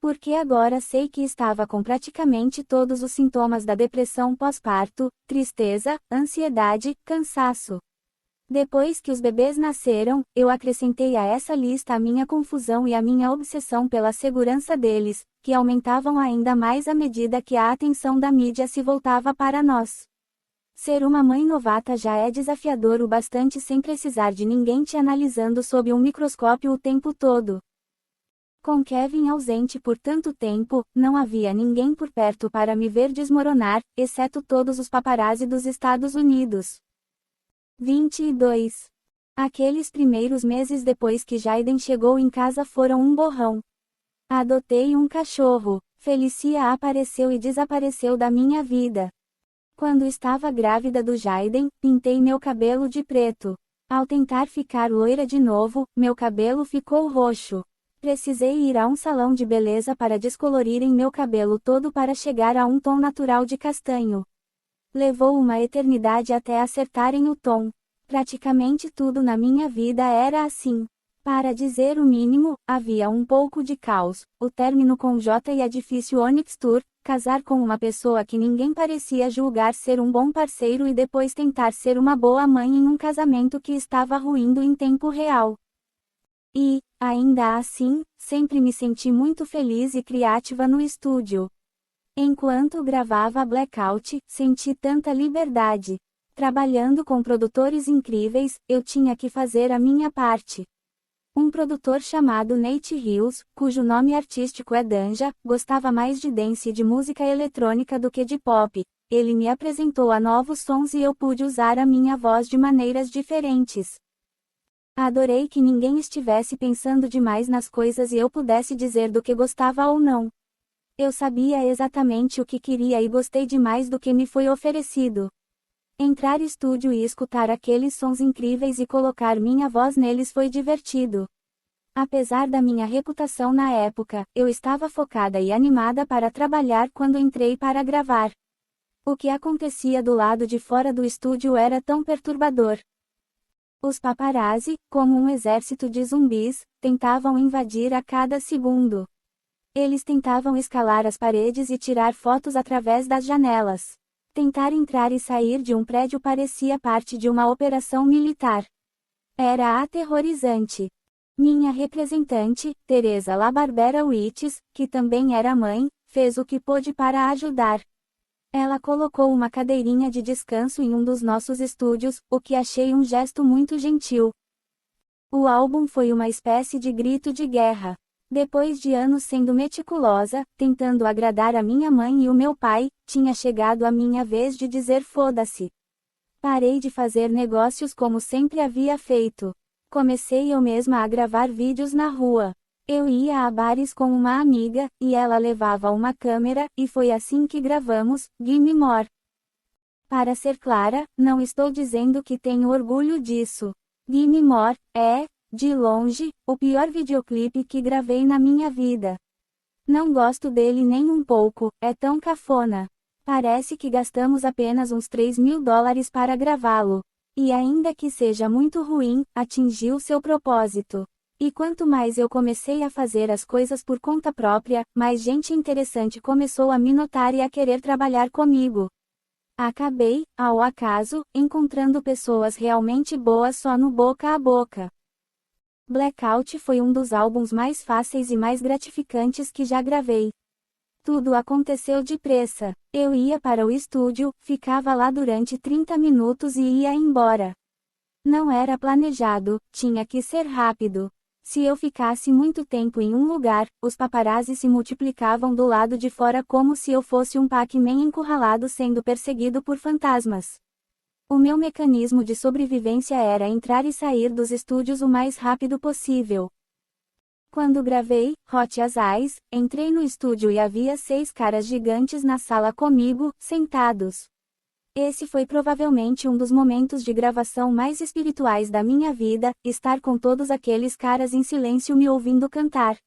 Porque agora sei que estava com praticamente todos os sintomas da depressão pós-parto, tristeza, ansiedade, cansaço. Depois que os bebês nasceram, eu acrescentei a essa lista a minha confusão e a minha obsessão pela segurança deles, que aumentavam ainda mais à medida que a atenção da mídia se voltava para nós. Ser uma mãe novata já é desafiador o bastante sem precisar de ninguém te analisando sob um microscópio o tempo todo. Com Kevin ausente por tanto tempo, não havia ninguém por perto para me ver desmoronar, exceto todos os paparazzi dos Estados Unidos. 22. Aqueles primeiros meses depois que Jaden chegou em casa foram um borrão. Adotei um cachorro. Felicia apareceu e desapareceu da minha vida. Quando estava grávida do Jaden, pintei meu cabelo de preto. Ao tentar ficar loira de novo, meu cabelo ficou roxo. Precisei ir a um salão de beleza para descolorirem meu cabelo todo para chegar a um tom natural de castanho. Levou uma eternidade até acertarem o tom. Praticamente tudo na minha vida era assim. Para dizer o mínimo, havia um pouco de caos. O término com J e a difícil Onyx Tour, casar com uma pessoa que ninguém parecia julgar ser um bom parceiro e depois tentar ser uma boa mãe em um casamento que estava ruindo em tempo real. E, ainda assim, sempre me senti muito feliz e criativa no estúdio. Enquanto gravava Blackout, senti tanta liberdade. Trabalhando com produtores incríveis, eu tinha que fazer a minha parte. Um produtor chamado Nate Hills, cujo nome artístico é Danja, gostava mais de dance e de música eletrônica do que de pop. Ele me apresentou a novos sons e eu pude usar a minha voz de maneiras diferentes. Adorei que ninguém estivesse pensando demais nas coisas e eu pudesse dizer do que gostava ou não. Eu sabia exatamente o que queria e gostei demais do que me foi oferecido. Entrar no estúdio e escutar aqueles sons incríveis e colocar minha voz neles foi divertido. Apesar da minha reputação na época, eu estava focada e animada para trabalhar quando entrei para gravar. O que acontecia do lado de fora do estúdio era tão perturbador. Os paparazzi, como um exército de zumbis, tentavam invadir a cada segundo. Eles tentavam escalar as paredes e tirar fotos através das janelas. Tentar entrar e sair de um prédio parecia parte de uma operação militar. Era aterrorizante. Minha representante, Teresa LaBarbera Wittes, que também era mãe, fez o que pôde para ajudar. Ela colocou uma cadeirinha de descanso em um dos nossos estúdios, o que achei um gesto muito gentil. O álbum foi uma espécie de grito de guerra. Depois de anos sendo meticulosa, tentando agradar a minha mãe e o meu pai, tinha chegado a minha vez de dizer foda-se. Parei de fazer negócios como sempre havia feito. Comecei eu mesma a gravar vídeos na rua. Eu ia a bares com uma amiga, e ela levava uma câmera, e foi assim que gravamos, Gimme More. Para ser clara, não estou dizendo que tenho orgulho disso. Gimme More é, de longe, o pior videoclipe que gravei na minha vida. Não gosto dele nem um pouco, é tão cafona. Parece que gastamos apenas uns $3.000 para gravá-lo. E ainda que seja muito ruim, atingiu seu propósito. E quanto mais eu comecei a fazer as coisas por conta própria, mais gente interessante começou a me notar e a querer trabalhar comigo. Acabei, ao acaso, encontrando pessoas realmente boas só no boca a boca. Blackout foi um dos álbuns mais fáceis e mais gratificantes que já gravei. Tudo aconteceu depressa. Eu ia para o estúdio, ficava lá durante 30 minutos e ia embora. Não era planejado, tinha que ser rápido. Se eu ficasse muito tempo em um lugar, os paparazzi se multiplicavam do lado de fora como se eu fosse um Pac-Man encurralado sendo perseguido por fantasmas. O meu mecanismo de sobrevivência era entrar e sair dos estúdios o mais rápido possível. Quando gravei Hot as Eyes, entrei no estúdio e havia 6 caras gigantes na sala comigo, sentados. Esse foi provavelmente um dos momentos de gravação mais espirituais da minha vida, estar com todos aqueles caras em silêncio me ouvindo cantar.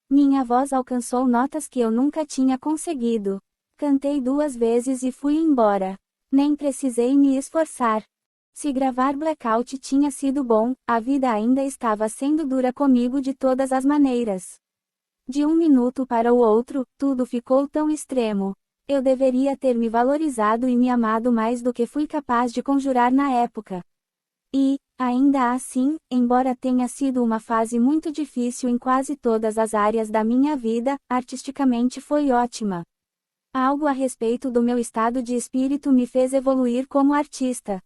Minha voz alcançou notas que eu nunca tinha conseguido. Cantei 2 vezes e fui embora. Nem precisei me esforçar. Se gravar Blackout tinha sido bom, a vida ainda estava sendo dura comigo de todas as maneiras. De um minuto para o outro, tudo ficou tão extremo. Eu deveria ter me valorizado e me amado mais do que fui capaz de conjurar na época. E, ainda assim, embora tenha sido uma fase muito difícil em quase todas as áreas da minha vida, artisticamente foi ótima. Algo a respeito do meu estado de espírito me fez evoluir como artista.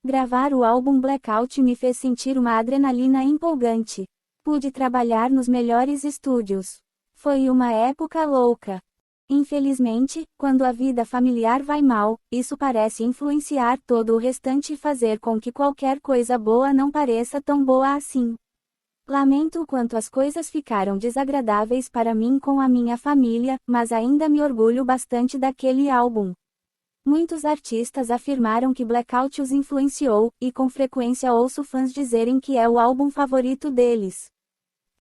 Gravar o álbum Blackout me fez sentir uma adrenalina empolgante. Pude trabalhar nos melhores estúdios. Foi uma época louca. Infelizmente, quando a vida familiar vai mal, isso parece influenciar todo o restante e fazer com que qualquer coisa boa não pareça tão boa assim. Lamento o quanto as coisas ficaram desagradáveis para mim com a minha família, mas ainda me orgulho bastante daquele álbum. Muitos artistas afirmaram que Blackout os influenciou, e com frequência ouço fãs dizerem que é o álbum favorito deles.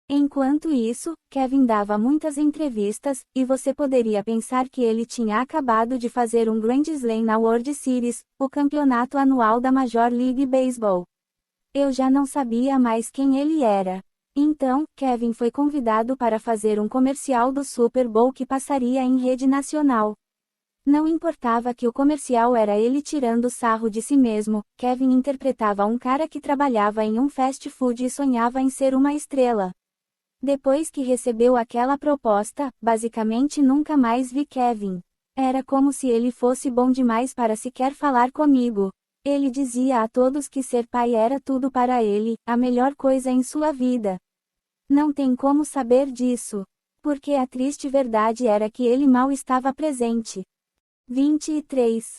Enquanto isso, Kevin dava muitas entrevistas, e você poderia pensar que ele tinha acabado de fazer um Grand Slam na World Series, o campeonato anual da Major League Baseball. Eu já não sabia mais quem ele era. Então, Kevin foi convidado para fazer um comercial do Super Bowl que passaria em rede nacional. Não importava que o comercial era ele tirando sarro de si mesmo, Kevin interpretava um cara que trabalhava em um fast food e sonhava em ser uma estrela. Depois que recebeu aquela proposta, basicamente nunca mais vi Kevin. Era como se ele fosse bom demais para sequer falar comigo. Ele dizia a todos que ser pai era tudo para ele, a melhor coisa em sua vida. Não tem como saber disso. Porque a triste verdade era que ele mal estava presente. 23.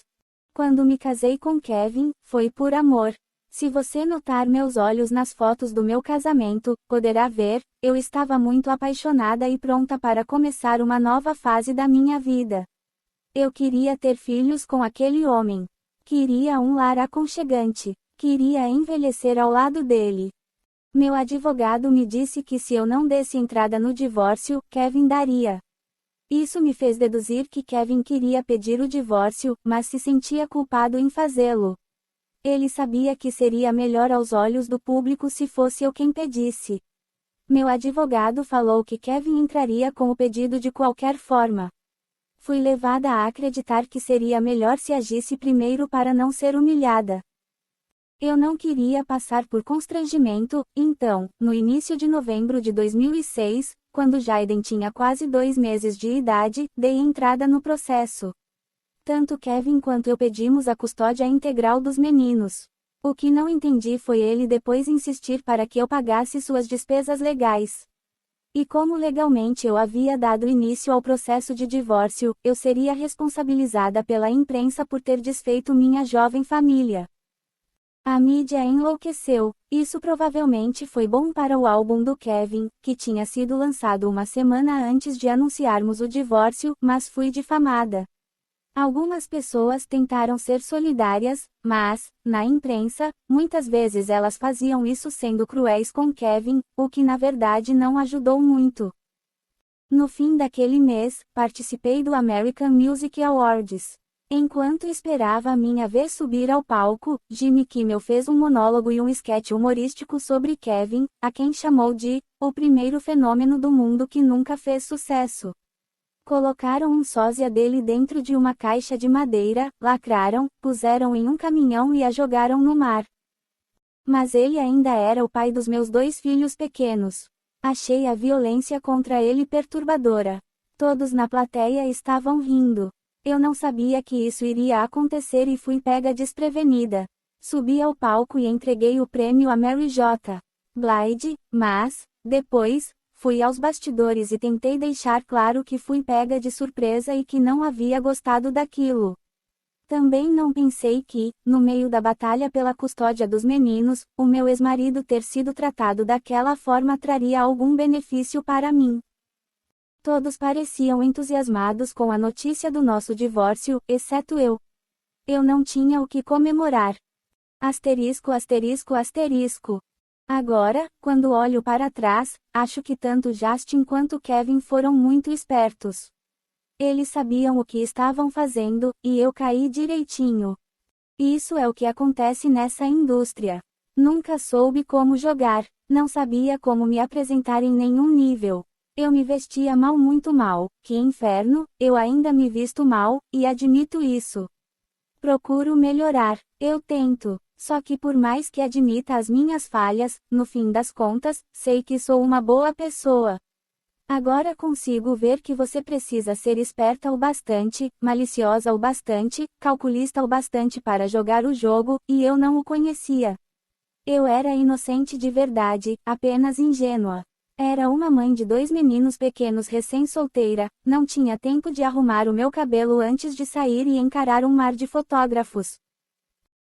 Quando me casei com Kevin, foi por amor. Se você notar meus olhos nas fotos do meu casamento, poderá ver, eu estava muito apaixonada e pronta para começar uma nova fase da minha vida. Eu queria ter filhos com aquele homem. Queria um lar aconchegante. Queria envelhecer ao lado dele. Meu advogado me disse que se eu não desse entrada no divórcio, Kevin daria. Isso me fez deduzir que Kevin queria pedir o divórcio, mas se sentia culpado em fazê-lo. Ele sabia que seria melhor aos olhos do público se fosse eu quem pedisse. Meu advogado falou que Kevin entraria com o pedido de qualquer forma. Fui levada a acreditar que seria melhor se agisse primeiro para não ser humilhada. Eu não queria passar por constrangimento, então, no início de novembro de 2006, quando Jaden tinha quase 2 meses de idade, dei entrada no processo. Tanto Kevin quanto eu pedimos a custódia integral dos meninos. O que não entendi foi ele depois insistir para que eu pagasse suas despesas legais. E como legalmente eu havia dado início ao processo de divórcio, eu seria responsabilizada pela imprensa por ter desfeito minha jovem família. A mídia enlouqueceu. Isso provavelmente foi bom para o álbum do Kevin, que tinha sido lançado uma semana antes de anunciarmos o divórcio, mas fui difamada. Algumas pessoas tentaram ser solidárias, mas, na imprensa, muitas vezes elas faziam isso sendo cruéis com Kevin, o que na verdade não ajudou muito. No fim daquele mês, participei do American Music Awards. Enquanto esperava a minha vez subir ao palco, Jimmy Kimmel fez um monólogo e um esquete humorístico sobre Kevin, a quem chamou de o primeiro fenômeno do mundo que nunca fez sucesso. Colocaram um sósia dele dentro de uma caixa de madeira, lacraram, puseram em um caminhão e a jogaram no mar. Mas ele ainda era o pai dos meus 2 filhos pequenos. Achei a violência contra ele perturbadora. Todos na plateia estavam rindo. Eu não sabia que isso iria acontecer e fui pega desprevenida. Subi ao palco e entreguei o prêmio a Mary J. Blige, mas, depois, fui aos bastidores e tentei deixar claro que fui pega de surpresa e que não havia gostado daquilo. Também não pensei que, no meio da batalha pela custódia dos meninos, o meu ex-marido ter sido tratado daquela forma traria algum benefício para mim. Todos pareciam entusiasmados com a notícia do nosso divórcio, exceto eu. Eu não tinha o que comemorar. Asterisco, asterisco, asterisco. Agora, quando olho para trás, acho que tanto Justin quanto Kevin foram muito espertos. Eles sabiam o que estavam fazendo, e eu caí direitinho. Isso é o que acontece nessa indústria. Nunca soube como jogar, não sabia como me apresentar em nenhum nível. Eu me vestia mal, muito mal, que inferno, eu ainda me visto mal, e admito isso. Procuro melhorar, eu tento, só que por mais que admita as minhas falhas, no fim das contas, sei que sou uma boa pessoa. Agora consigo ver que você precisa ser esperta o bastante, maliciosa o bastante, calculista o bastante para jogar o jogo, e eu não o conhecia. Eu era inocente de verdade, apenas ingênua. Era uma mãe de 2 meninos pequenos recém-solteira, não tinha tempo de arrumar o meu cabelo antes de sair e encarar um mar de fotógrafos.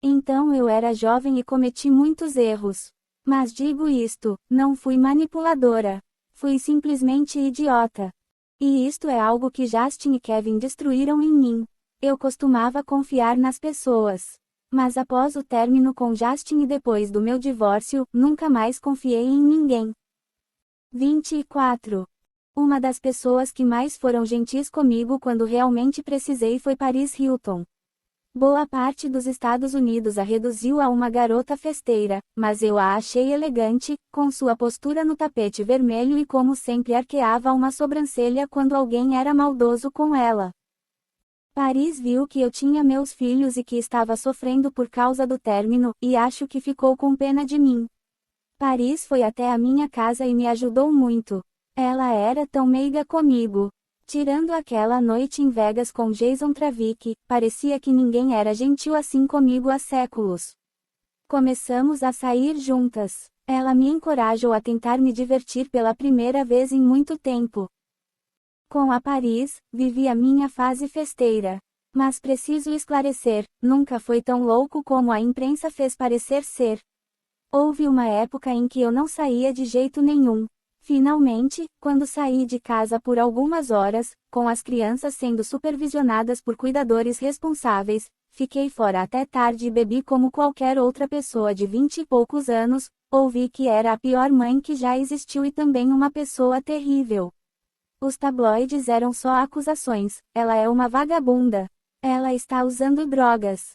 Então eu era jovem e cometi muitos erros. Mas digo isto, não fui manipuladora. Fui simplesmente idiota. E isto é algo que Justin e Kevin destruíram em mim. Eu costumava confiar nas pessoas. Mas após o término com Justin e depois do meu divórcio, nunca mais confiei em ninguém. 24. Uma das pessoas que mais foram gentis comigo quando realmente precisei foi Paris Hilton. Boa parte dos Estados Unidos a reduziu a uma garota festeira, mas eu a achei elegante, com sua postura no tapete vermelho e como sempre arqueava uma sobrancelha quando alguém era maldoso com ela. Paris viu que eu tinha meus filhos e que estava sofrendo por causa do término, e acho que ficou com pena de mim. Paris foi até a minha casa e me ajudou muito. Ela era tão meiga comigo. Tirando aquela noite em Vegas com Jason Travick, parecia que ninguém era gentil assim comigo há séculos. Começamos a sair juntas. Ela me encorajou a tentar me divertir pela primeira vez em muito tempo. Com a Paris, vivi a minha fase festeira. Mas preciso esclarecer, nunca foi tão louco como a imprensa fez parecer ser. Houve uma época em que eu não saía de jeito nenhum. Finalmente, quando saí de casa por algumas horas, com as crianças sendo supervisionadas por cuidadores responsáveis, fiquei fora até tarde e bebi como qualquer outra pessoa de 20 e poucos anos, ouvi que era a pior mãe que já existiu e também uma pessoa terrível. Os tabloides eram só acusações, ela é uma vagabunda. Ela está usando drogas.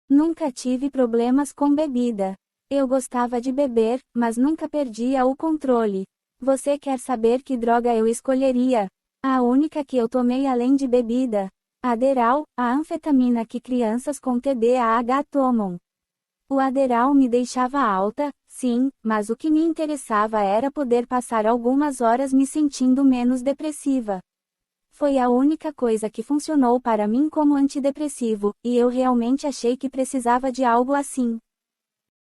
Nunca tive problemas com bebida. Eu gostava de beber, mas nunca perdia o controle. Você quer saber que droga eu escolheria? A única que eu tomei além de bebida. Adderall, a anfetamina que crianças com TDAH tomam. O Adderall me deixava alta, sim, mas o que me interessava era poder passar algumas horas me sentindo menos depressiva. Foi a única coisa que funcionou para mim como antidepressivo, e eu realmente achei que precisava de algo assim.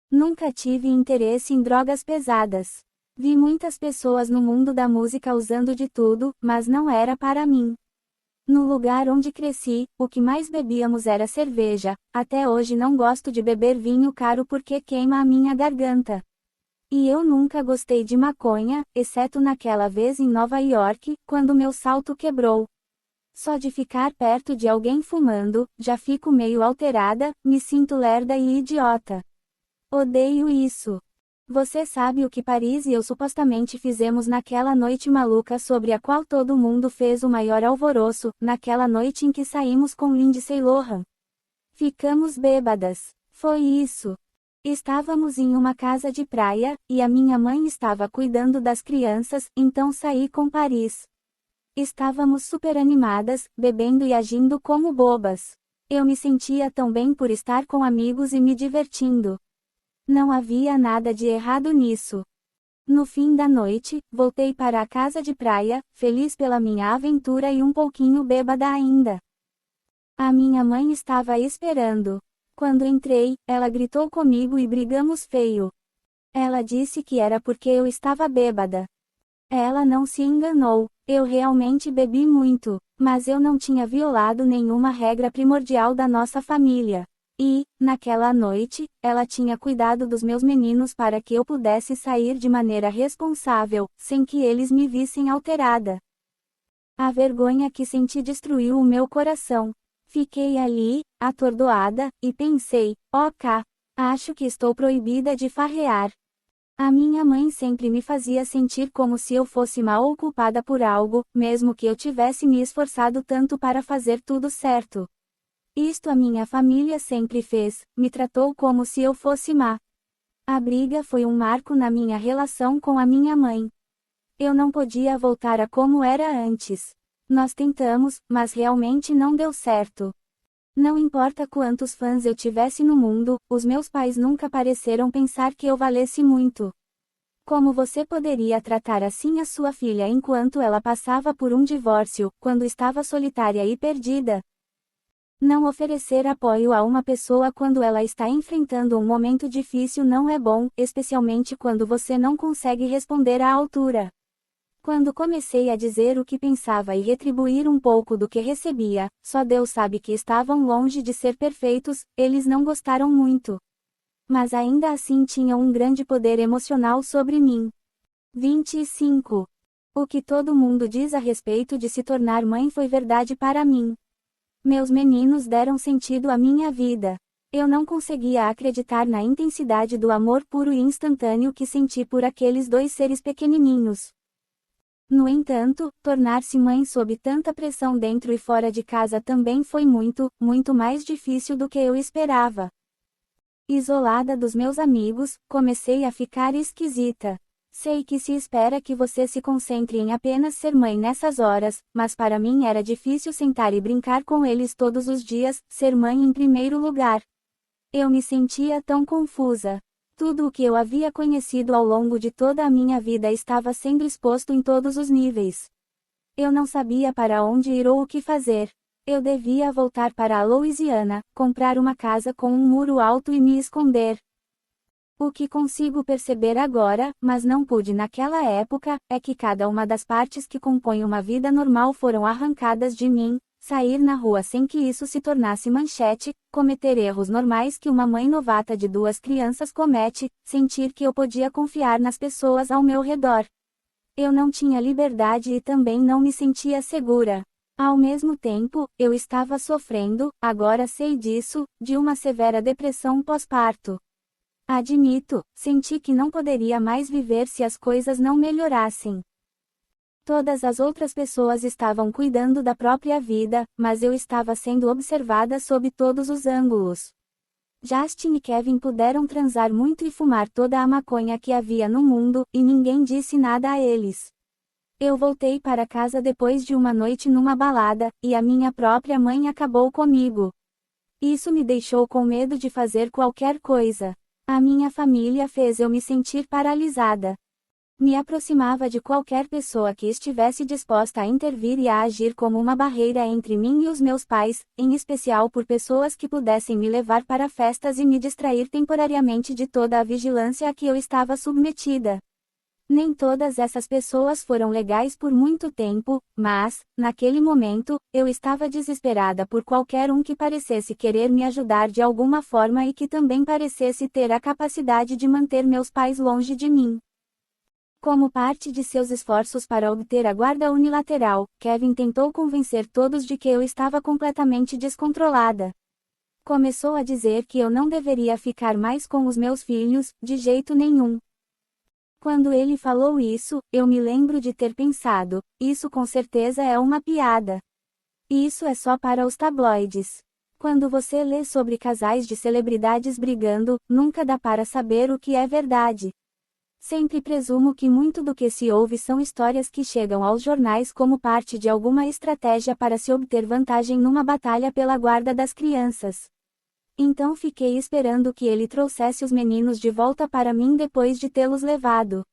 Nunca tive interesse em drogas pesadas. Vi muitas pessoas no mundo da música usando de tudo, mas não era para mim. No lugar onde cresci, o que mais bebíamos era cerveja. Até hoje não gosto de beber vinho caro porque queima a minha garganta. E eu nunca gostei de maconha, exceto naquela vez em Nova York, quando meu salto quebrou. Só de ficar perto de alguém fumando, já fico meio alterada, me sinto lerda e idiota. Odeio isso. Você sabe o que Paris e eu supostamente fizemos naquela noite maluca sobre a qual todo mundo fez o maior alvoroço, naquela noite em que saímos com Lindsay Lohan? Ficamos bêbadas. Foi isso. Estávamos em uma casa de praia, e a minha mãe estava cuidando das crianças, então saí com Paris. Estávamos super animadas, bebendo e agindo como bobas. Eu me sentia tão bem por estar com amigos e me divertindo. Não havia nada de errado nisso. No fim da noite, voltei para a casa de praia, feliz pela minha aventura e um pouquinho bêbada ainda. A minha mãe estava esperando. Quando entrei, ela gritou comigo e brigamos feio. Ela disse que era porque eu estava bêbada. Ela não se enganou, eu realmente bebi muito, mas eu não tinha violado nenhuma regra primordial da nossa família. E, naquela noite, ela tinha cuidado dos meus meninos para que eu pudesse sair de maneira responsável, sem que eles me vissem alterada. A vergonha que senti destruiu o meu coração. Fiquei ali, atordoada, e pensei, ok, acho que estou proibida de farrear. A minha mãe sempre me fazia sentir como se eu fosse má ou culpada por algo, mesmo que eu tivesse me esforçado tanto para fazer tudo certo. Isto a minha família sempre fez, me tratou como se eu fosse má. A briga foi um marco na minha relação com a minha mãe. Eu não podia voltar a como era antes. Nós tentamos, mas realmente não deu certo. Não importa quantos fãs eu tivesse no mundo, os meus pais nunca pareceram pensar que eu valesse muito. Como você poderia tratar assim a sua filha enquanto ela passava por um divórcio, quando estava solitária e perdida? Não oferecer apoio a uma pessoa quando ela está enfrentando um momento difícil não é bom, especialmente quando você não consegue responder à altura. Quando comecei a dizer o que pensava e retribuir um pouco do que recebia, só Deus sabe que estavam longe de ser perfeitos, eles não gostaram muito. Mas ainda assim tinham um grande poder emocional sobre mim. 25. O que todo mundo diz a respeito de se tornar mãe foi verdade para mim. Meus meninos deram sentido à minha vida. Eu não conseguia acreditar na intensidade do amor puro e instantâneo que senti por aqueles dois seres pequenininhos. No entanto, tornar-se mãe sob tanta pressão dentro e fora de casa também foi muito, muito mais difícil do que eu esperava. Isolada dos meus amigos, comecei a ficar esquisita. Sei que se espera que você se concentre em apenas ser mãe nessas horas, mas para mim era difícil sentar e brincar com eles todos os dias, ser mãe em primeiro lugar. Eu me sentia tão confusa. Tudo o que eu havia conhecido ao longo de toda a minha vida estava sendo exposto em todos os níveis. Eu não sabia para onde ir ou o que fazer. Eu devia voltar para a Louisiana, comprar uma casa com um muro alto e me esconder. O que consigo perceber agora, mas não pude naquela época, é que cada uma das partes que compõem uma vida normal foram arrancadas de mim. Sair na rua sem que isso se tornasse manchete, cometer erros normais que uma mãe novata de 2 crianças comete, sentir que eu podia confiar nas pessoas ao meu redor. Eu não tinha liberdade e também não me sentia segura. Ao mesmo tempo, eu estava sofrendo, agora sei disso, de uma severa depressão pós-parto. Admito, senti que não poderia mais viver se as coisas não melhorassem. Todas as outras pessoas estavam cuidando da própria vida, mas eu estava sendo observada sob todos os ângulos. Justin e Kevin puderam transar muito e fumar toda a maconha que havia no mundo, e ninguém disse nada a eles. Eu voltei para casa depois de uma noite numa balada, e a minha própria mãe acabou comigo. Isso me deixou com medo de fazer qualquer coisa. A minha família fez eu me sentir paralisada. Me aproximava de qualquer pessoa que estivesse disposta a intervir e a agir como uma barreira entre mim e os meus pais, em especial por pessoas que pudessem me levar para festas e me distrair temporariamente de toda a vigilância a que eu estava submetida. Nem todas essas pessoas foram legais por muito tempo, mas, naquele momento, eu estava desesperada por qualquer um que parecesse querer me ajudar de alguma forma e que também parecesse ter a capacidade de manter meus pais longe de mim. Como parte de seus esforços para obter a guarda unilateral, Kevin tentou convencer todos de que eu estava completamente descontrolada. Começou a dizer que eu não deveria ficar mais com os meus filhos, de jeito nenhum. Quando ele falou isso, eu me lembro de ter pensado, isso com certeza é uma piada. Isso é só para os tabloides. Quando você lê sobre casais de celebridades brigando, nunca dá para saber o que é verdade. Sempre presumo que muito do que se ouve são histórias que chegam aos jornais como parte de alguma estratégia para se obter vantagem numa batalha pela guarda das crianças. Então fiquei esperando que ele trouxesse os meninos de volta para mim depois de tê-los levado.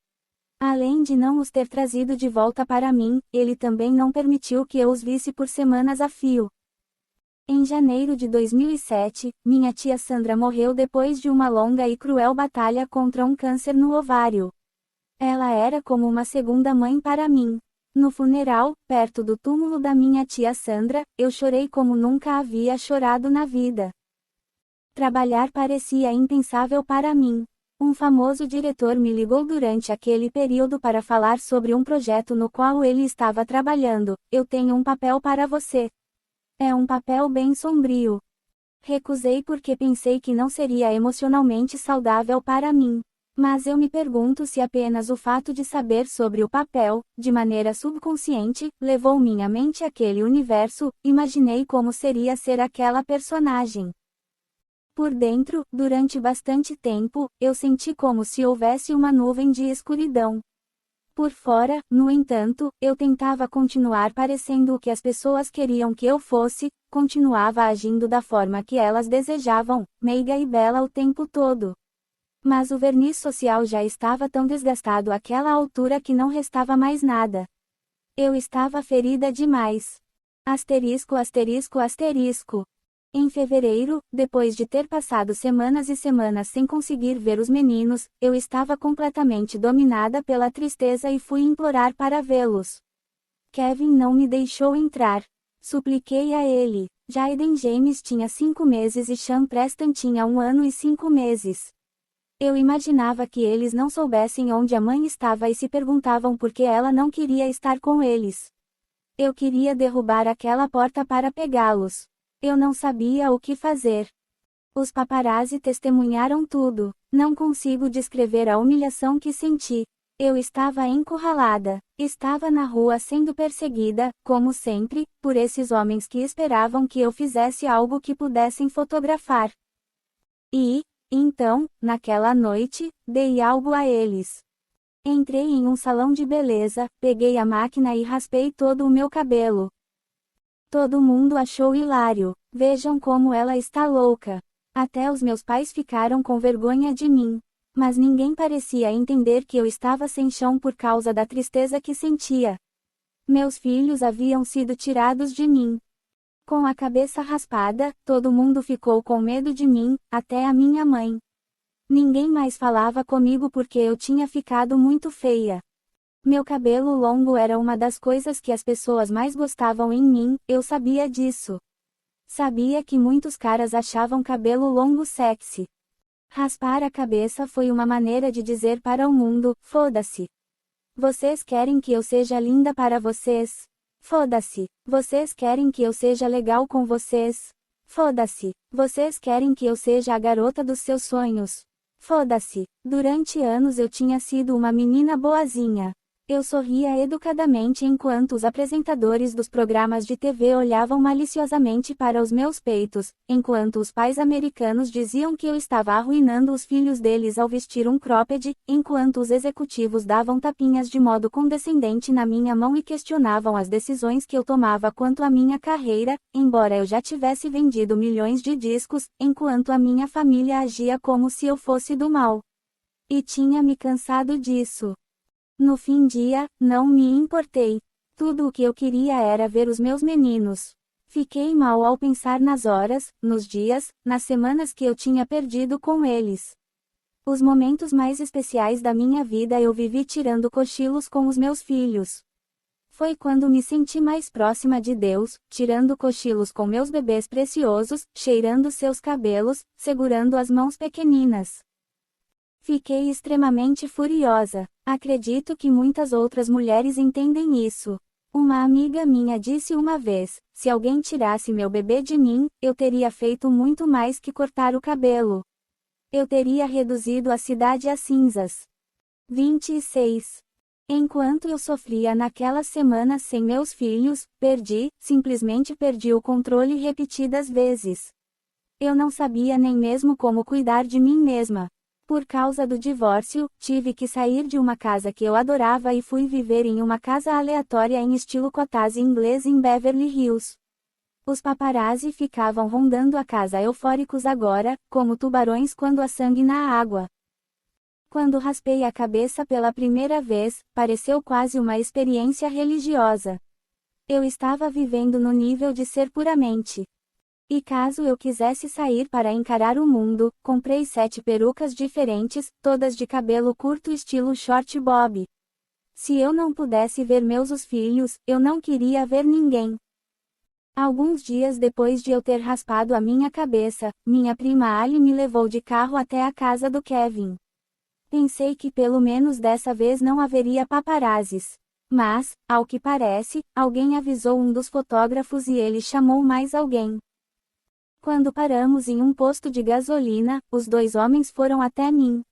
Além de não os ter trazido de volta para mim, ele também não permitiu que eu os visse por semanas a fio. Em janeiro de 2007, minha tia Sandra morreu depois de uma longa e cruel batalha contra um câncer no ovário. Ela era como uma segunda mãe para mim. No funeral, perto do túmulo da minha tia Sandra, eu chorei como nunca havia chorado na vida. Trabalhar parecia impensável para mim. Um famoso diretor me ligou durante aquele período para falar sobre um projeto no qual ele estava trabalhando. Eu tenho um papel para você. É um papel bem sombrio. Recusei porque pensei que não seria emocionalmente saudável para mim. Mas eu me pergunto se apenas o fato de saber sobre o papel, de maneira subconsciente, levou minha mente àquele universo. Imaginei como seria ser aquela personagem. Por dentro, durante bastante tempo, eu senti como se houvesse uma nuvem de escuridão. Por fora, no entanto, eu tentava continuar parecendo o que as pessoas queriam que eu fosse, continuava agindo da forma que elas desejavam, meiga e bela o tempo todo. Mas o verniz social já estava tão desgastado àquela altura que não restava mais nada. Eu estava ferida demais. Asterisco, asterisco, asterisco. Em fevereiro, depois de ter passado semanas e semanas sem conseguir ver os meninos, eu estava completamente dominada pela tristeza e fui implorar para vê-los. Kevin não me deixou entrar. Supliquei a ele. Jaden James tinha 5 meses e Sean Preston tinha 1 ano e 5 meses. Eu imaginava que eles não soubessem onde a mãe estava e se perguntavam por que ela não queria estar com eles. Eu queria derrubar aquela porta para pegá-los. Eu não sabia o que fazer. Os paparazzi testemunharam tudo. Não consigo descrever a humilhação que senti. Eu estava encurralada. Estava na rua sendo perseguida, como sempre, por esses homens que esperavam que eu fizesse algo que pudessem fotografar. Então, naquela noite, dei algo a eles. Entrei em um salão de beleza, peguei a máquina e raspei todo o meu cabelo. Todo mundo achou hilário. Vejam como ela está louca. Até os meus pais ficaram com vergonha de mim. Mas ninguém parecia entender que eu estava sem chão por causa da tristeza que sentia. Meus filhos haviam sido tirados de mim. Com a cabeça raspada, todo mundo ficou com medo de mim, até a minha mãe. Ninguém mais falava comigo porque eu tinha ficado muito feia. Meu cabelo longo era uma das coisas que as pessoas mais gostavam em mim, eu sabia disso. Sabia que muitos caras achavam cabelo longo sexy. Raspar a cabeça foi uma maneira de dizer para o mundo: foda-se. Vocês querem que eu seja linda para vocês? Foda-se. Vocês querem que eu seja legal com vocês? Foda-se. Vocês querem que eu seja a garota dos seus sonhos? Foda-se. Durante anos eu tinha sido uma menina boazinha. Eu sorria educadamente enquanto os apresentadores dos programas de TV olhavam maliciosamente para os meus peitos, enquanto os pais americanos diziam que eu estava arruinando os filhos deles ao vestir um cropped, enquanto os executivos davam tapinhas de modo condescendente na minha mão e questionavam as decisões que eu tomava quanto à minha carreira, embora eu já tivesse vendido milhões de discos, enquanto a minha família agia como se eu fosse do mal. E tinha me cansado disso. No fim dia, não me importei. Tudo o que eu queria era ver os meus meninos. Fiquei mal ao pensar nas horas, nos dias, nas semanas que eu tinha perdido com eles. Os momentos mais especiais da minha vida eu vivi tirando cochilos com os meus filhos. Foi quando me senti mais próxima de Deus, tirando cochilos com meus bebês preciosos, cheirando seus cabelos, segurando as mãos pequeninas. Fiquei extremamente furiosa. Acredito que muitas outras mulheres entendem isso. Uma amiga minha disse uma vez: se alguém tirasse meu bebê de mim, eu teria feito muito mais que cortar o cabelo. Eu teria reduzido a cidade a cinzas. 26. Enquanto eu sofria naquelas semanas sem meus filhos, simplesmente perdi o controle repetidas vezes. Eu não sabia nem mesmo como cuidar de mim mesma. Por causa do divórcio, tive que sair de uma casa que eu adorava e fui viver em uma casa aleatória em estilo cottage inglês em Beverly Hills. Os paparazzi ficavam rondando a casa eufóricos agora, como tubarões quando há sangue na água. Quando raspei a cabeça pela primeira vez, pareceu quase uma experiência religiosa. Eu estava vivendo no nível de ser puramente. E caso eu quisesse sair para encarar o mundo, comprei 7 perucas diferentes, todas de cabelo curto estilo short bob. Se eu não pudesse ver meus filhos, eu não queria ver ninguém. Alguns dias depois de eu ter raspado a minha cabeça, minha prima Ali me levou de carro até a casa do Kevin. Pensei que pelo menos dessa vez não haveria paparazzis. Mas, ao que parece, alguém avisou um dos fotógrafos e ele chamou mais alguém. Quando paramos em um posto de gasolina, os 2 homens foram até mim.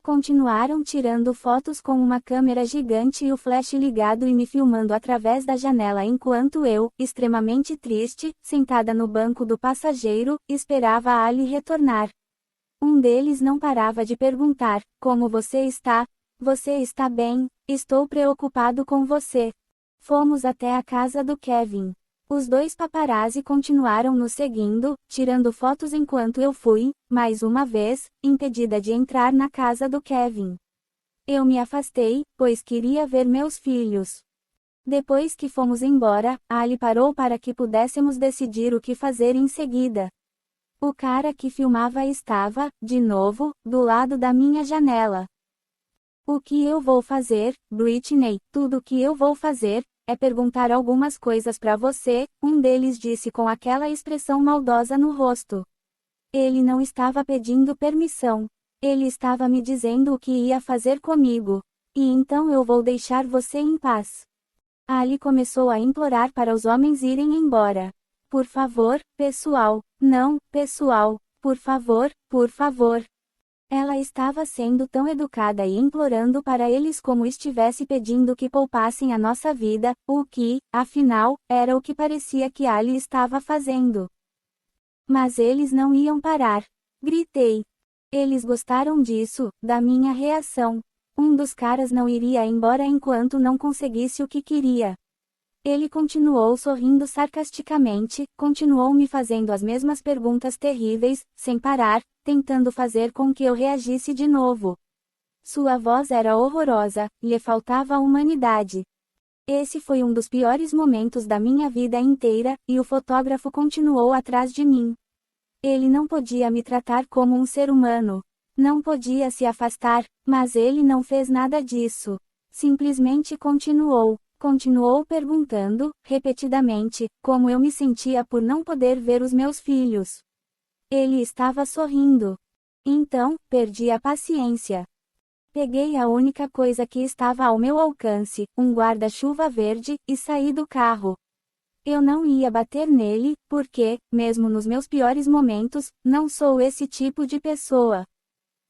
Continuaram tirando fotos com uma câmera gigante e o flash ligado e me filmando através da janela enquanto eu, extremamente triste, sentada no banco do passageiro, esperava Ali retornar. Um deles não parava de perguntar: como você está? Você está bem? Estou preocupado com você. Fomos até a casa do Kevin. Os dois paparazzi continuaram nos seguindo, tirando fotos enquanto eu fui, mais uma vez, impedida de entrar na casa do Kevin. Eu me afastei, pois queria ver meus filhos. Depois que fomos embora, Ali parou para que pudéssemos decidir o que fazer em seguida. O cara que filmava estava, de novo, do lado da minha janela. O que eu vou fazer, Britney? Tudo o que eu vou fazer é perguntar algumas coisas pra você, um deles disse com aquela expressão maldosa no rosto. Ele não estava pedindo permissão. Ele estava me dizendo o que ia fazer comigo. E então eu vou deixar você em paz. Ali começou a implorar para os homens irem embora. Por favor, pessoal. Não, pessoal. Por favor, por favor. Ela estava sendo tão educada e implorando para eles como estivesse pedindo que poupassem a nossa vida, o que, afinal, era o que parecia que Ali estava fazendo. Mas eles não iam parar. Gritei. Eles gostaram disso, da minha reação. Um dos caras não iria embora enquanto não conseguisse o que queria. Ele continuou sorrindo sarcasticamente, continuou me fazendo as mesmas perguntas terríveis, sem parar, tentando fazer com que eu reagisse de novo. Sua voz era horrorosa, lhe faltava humanidade. Esse foi um dos piores momentos da minha vida inteira, e o fotógrafo continuou atrás de mim. Ele não podia me tratar como um ser humano. Não podia se afastar, mas ele não fez nada disso. Simplesmente continuou. Continuou perguntando, repetidamente, como eu me sentia por não poder ver os meus filhos. Ele estava sorrindo. Então, perdi a paciência. Peguei a única coisa que estava ao meu alcance, um guarda-chuva verde, e saí do carro. Eu não ia bater nele, porque, mesmo nos meus piores momentos, não sou esse tipo de pessoa.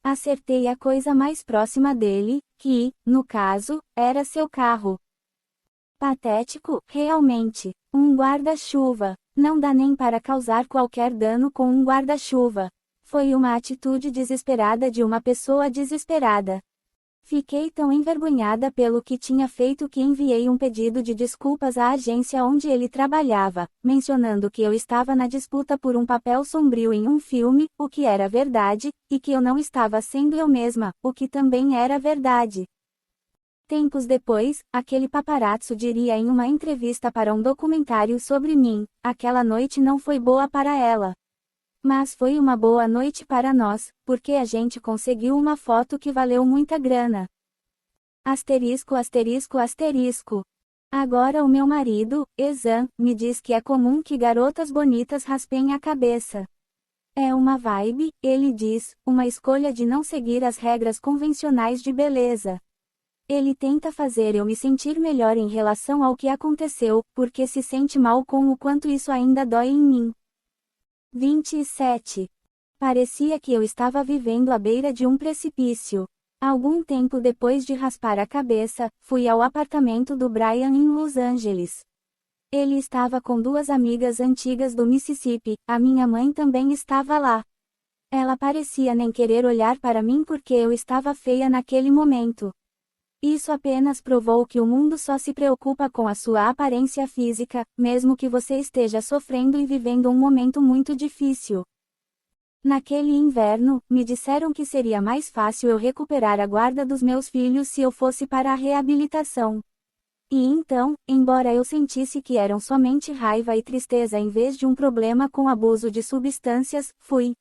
Acertei a coisa mais próxima dele, que, no caso, era seu carro. Patético, realmente. Um guarda-chuva. Não dá nem para causar qualquer dano com um guarda-chuva. Foi uma atitude desesperada de uma pessoa desesperada. Fiquei tão envergonhada pelo que tinha feito que enviei um pedido de desculpas à agência onde ele trabalhava, mencionando que eu estava na disputa por um papel sombrio em um filme, o que era verdade, e que eu não estava sendo eu mesma, o que também era verdade. Tempos depois, aquele paparazzo diria em uma entrevista para um documentário sobre mim: aquela noite não foi boa para ela. Mas foi uma boa noite para nós, porque a gente conseguiu uma foto que valeu muita grana. Asterisco, asterisco, asterisco. Agora o meu marido, Ezan, me diz que é comum que garotas bonitas raspem a cabeça. É uma vibe, ele diz, uma escolha de não seguir as regras convencionais de beleza. Ele tenta fazer eu me sentir melhor em relação ao que aconteceu, porque se sente mal com o quanto isso ainda dói em mim. 27. Parecia que eu estava vivendo à beira de um precipício. Algum tempo depois de raspar a cabeça, fui ao apartamento do Brian em Los Angeles. Ele estava com duas amigas antigas do Mississippi, a minha mãe também estava lá. Ela parecia nem querer olhar para mim porque eu estava feia naquele momento. Isso apenas provou que o mundo só se preocupa com a sua aparência física, mesmo que você esteja sofrendo e vivendo um momento muito difícil. Naquele inverno, me disseram que seria mais fácil eu recuperar a guarda dos meus filhos se eu fosse para a reabilitação. E então, embora eu sentisse que eram somente raiva e tristeza em vez de um problema com abuso de substâncias, fui.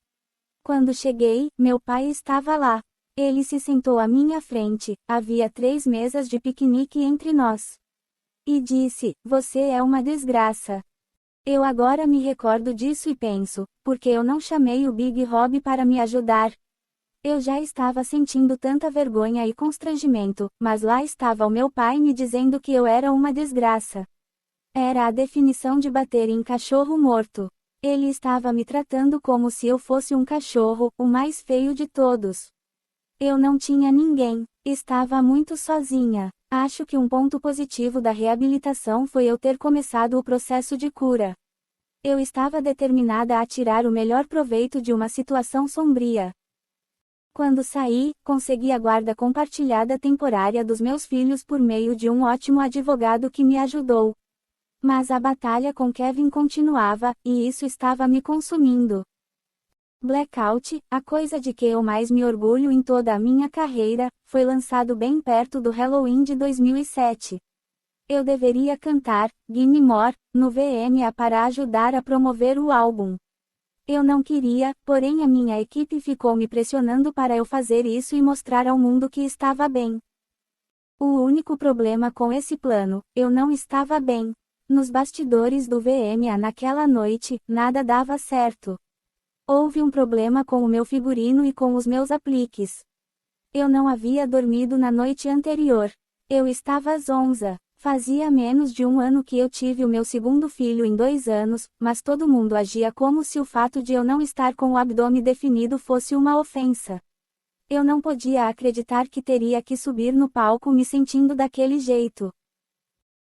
Quando cheguei, meu pai estava lá. Ele se sentou à minha frente, havia 3 mesas de piquenique entre nós. E disse: você é uma desgraça. Eu agora me recordo disso e penso, porque eu não chamei o Big Rob para me ajudar. Eu já estava sentindo tanta vergonha e constrangimento, mas lá estava o meu pai me dizendo que eu era uma desgraça. Era a definição de bater em cachorro morto. Ele estava me tratando como se eu fosse um cachorro, o mais feio de todos. Eu não tinha ninguém, estava muito sozinha. Acho que um ponto positivo da reabilitação foi eu ter começado o processo de cura. Eu estava determinada a tirar o melhor proveito de uma situação sombria. Quando saí, consegui a guarda compartilhada temporária dos meus filhos por meio de um ótimo advogado que me ajudou. Mas a batalha com Kevin continuava, e isso estava me consumindo. Blackout, a coisa de que eu mais me orgulho em toda a minha carreira, foi lançado bem perto do Halloween de 2007. Eu deveria cantar Gimme More no VMA para ajudar a promover o álbum. Eu não queria, porém a minha equipe ficou me pressionando para eu fazer isso e mostrar ao mundo que estava bem. O único problema com esse plano, eu não estava bem. Nos bastidores do VMA naquela noite, nada dava certo. Houve um problema com o meu figurino e com os meus apliques. Eu não havia dormido na noite anterior. Eu estava zonza. Fazia menos de um ano que eu tive o meu segundo filho em 2 anos, mas todo mundo agia como se o fato de eu não estar com o abdômen definido fosse uma ofensa. Eu não podia acreditar que teria que subir no palco me sentindo daquele jeito.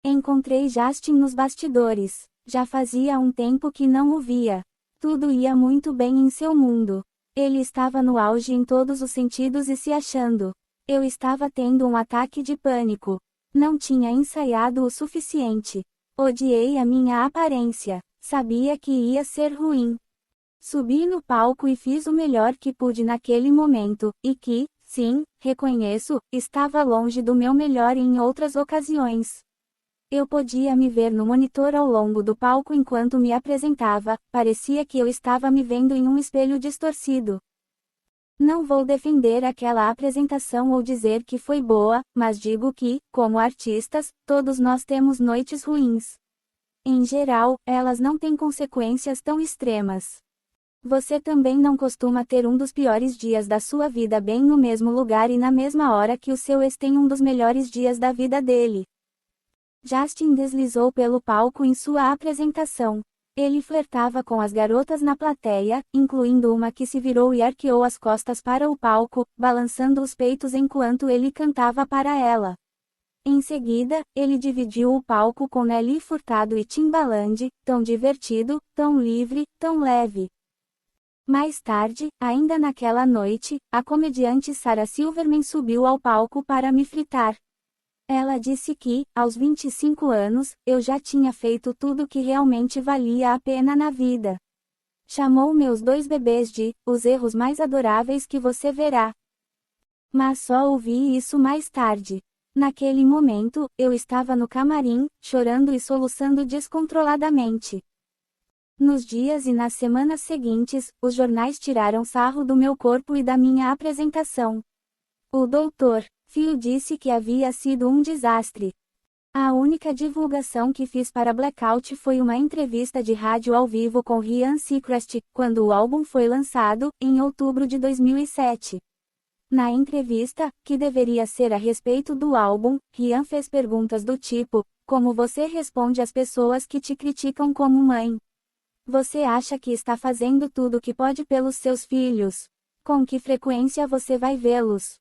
Encontrei Justin nos bastidores. Já fazia um tempo que não o via. Tudo ia muito bem em seu mundo. Ele estava no auge em todos os sentidos e se achando. Eu estava tendo um ataque de pânico. Não tinha ensaiado o suficiente. Odiei a minha aparência. Sabia que ia ser ruim. Subi no palco e fiz o melhor que pude naquele momento, e que, sim, reconheço, estava longe do meu melhor em outras ocasiões. Eu podia me ver no monitor ao longo do palco enquanto me apresentava, parecia que eu estava me vendo em um espelho distorcido. Não vou defender aquela apresentação ou dizer que foi boa, mas digo que, como artistas, todos nós temos noites ruins. Em geral, elas não têm consequências tão extremas. Você também não costuma ter um dos piores dias da sua vida bem no mesmo lugar e na mesma hora que o seu ex tem um dos melhores dias da vida dele. Justin deslizou pelo palco em sua apresentação. Ele flertava com as garotas na plateia, incluindo uma que se virou e arqueou as costas para o palco, balançando os peitos enquanto ele cantava para ela. Em seguida, ele dividiu o palco com Nelly Furtado e Timbaland, tão divertido, tão livre, tão leve. Mais tarde, ainda naquela noite, a comediante Sarah Silverman subiu ao palco para me fritar. Ela disse que, aos 25 anos, eu já tinha feito tudo que realmente valia a pena na vida. Chamou meus 2 bebês de os erros mais adoráveis que você verá. Mas só ouvi isso mais tarde. Naquele momento, eu estava no camarim, chorando e soluçando descontroladamente. Nos dias e nas semanas seguintes, os jornais tiraram sarro do meu corpo e da minha apresentação. O Dr. Phil disse que havia sido um desastre. A única divulgação que fiz para Blackout foi uma entrevista de rádio ao vivo com Ryan Seacrest, quando o álbum foi lançado, em outubro de 2007. Na entrevista, que deveria ser a respeito do álbum, Ryan fez perguntas do tipo: como você responde às pessoas que te criticam como mãe? Você acha que está fazendo tudo o que pode pelos seus filhos? Com que frequência você vai vê-los?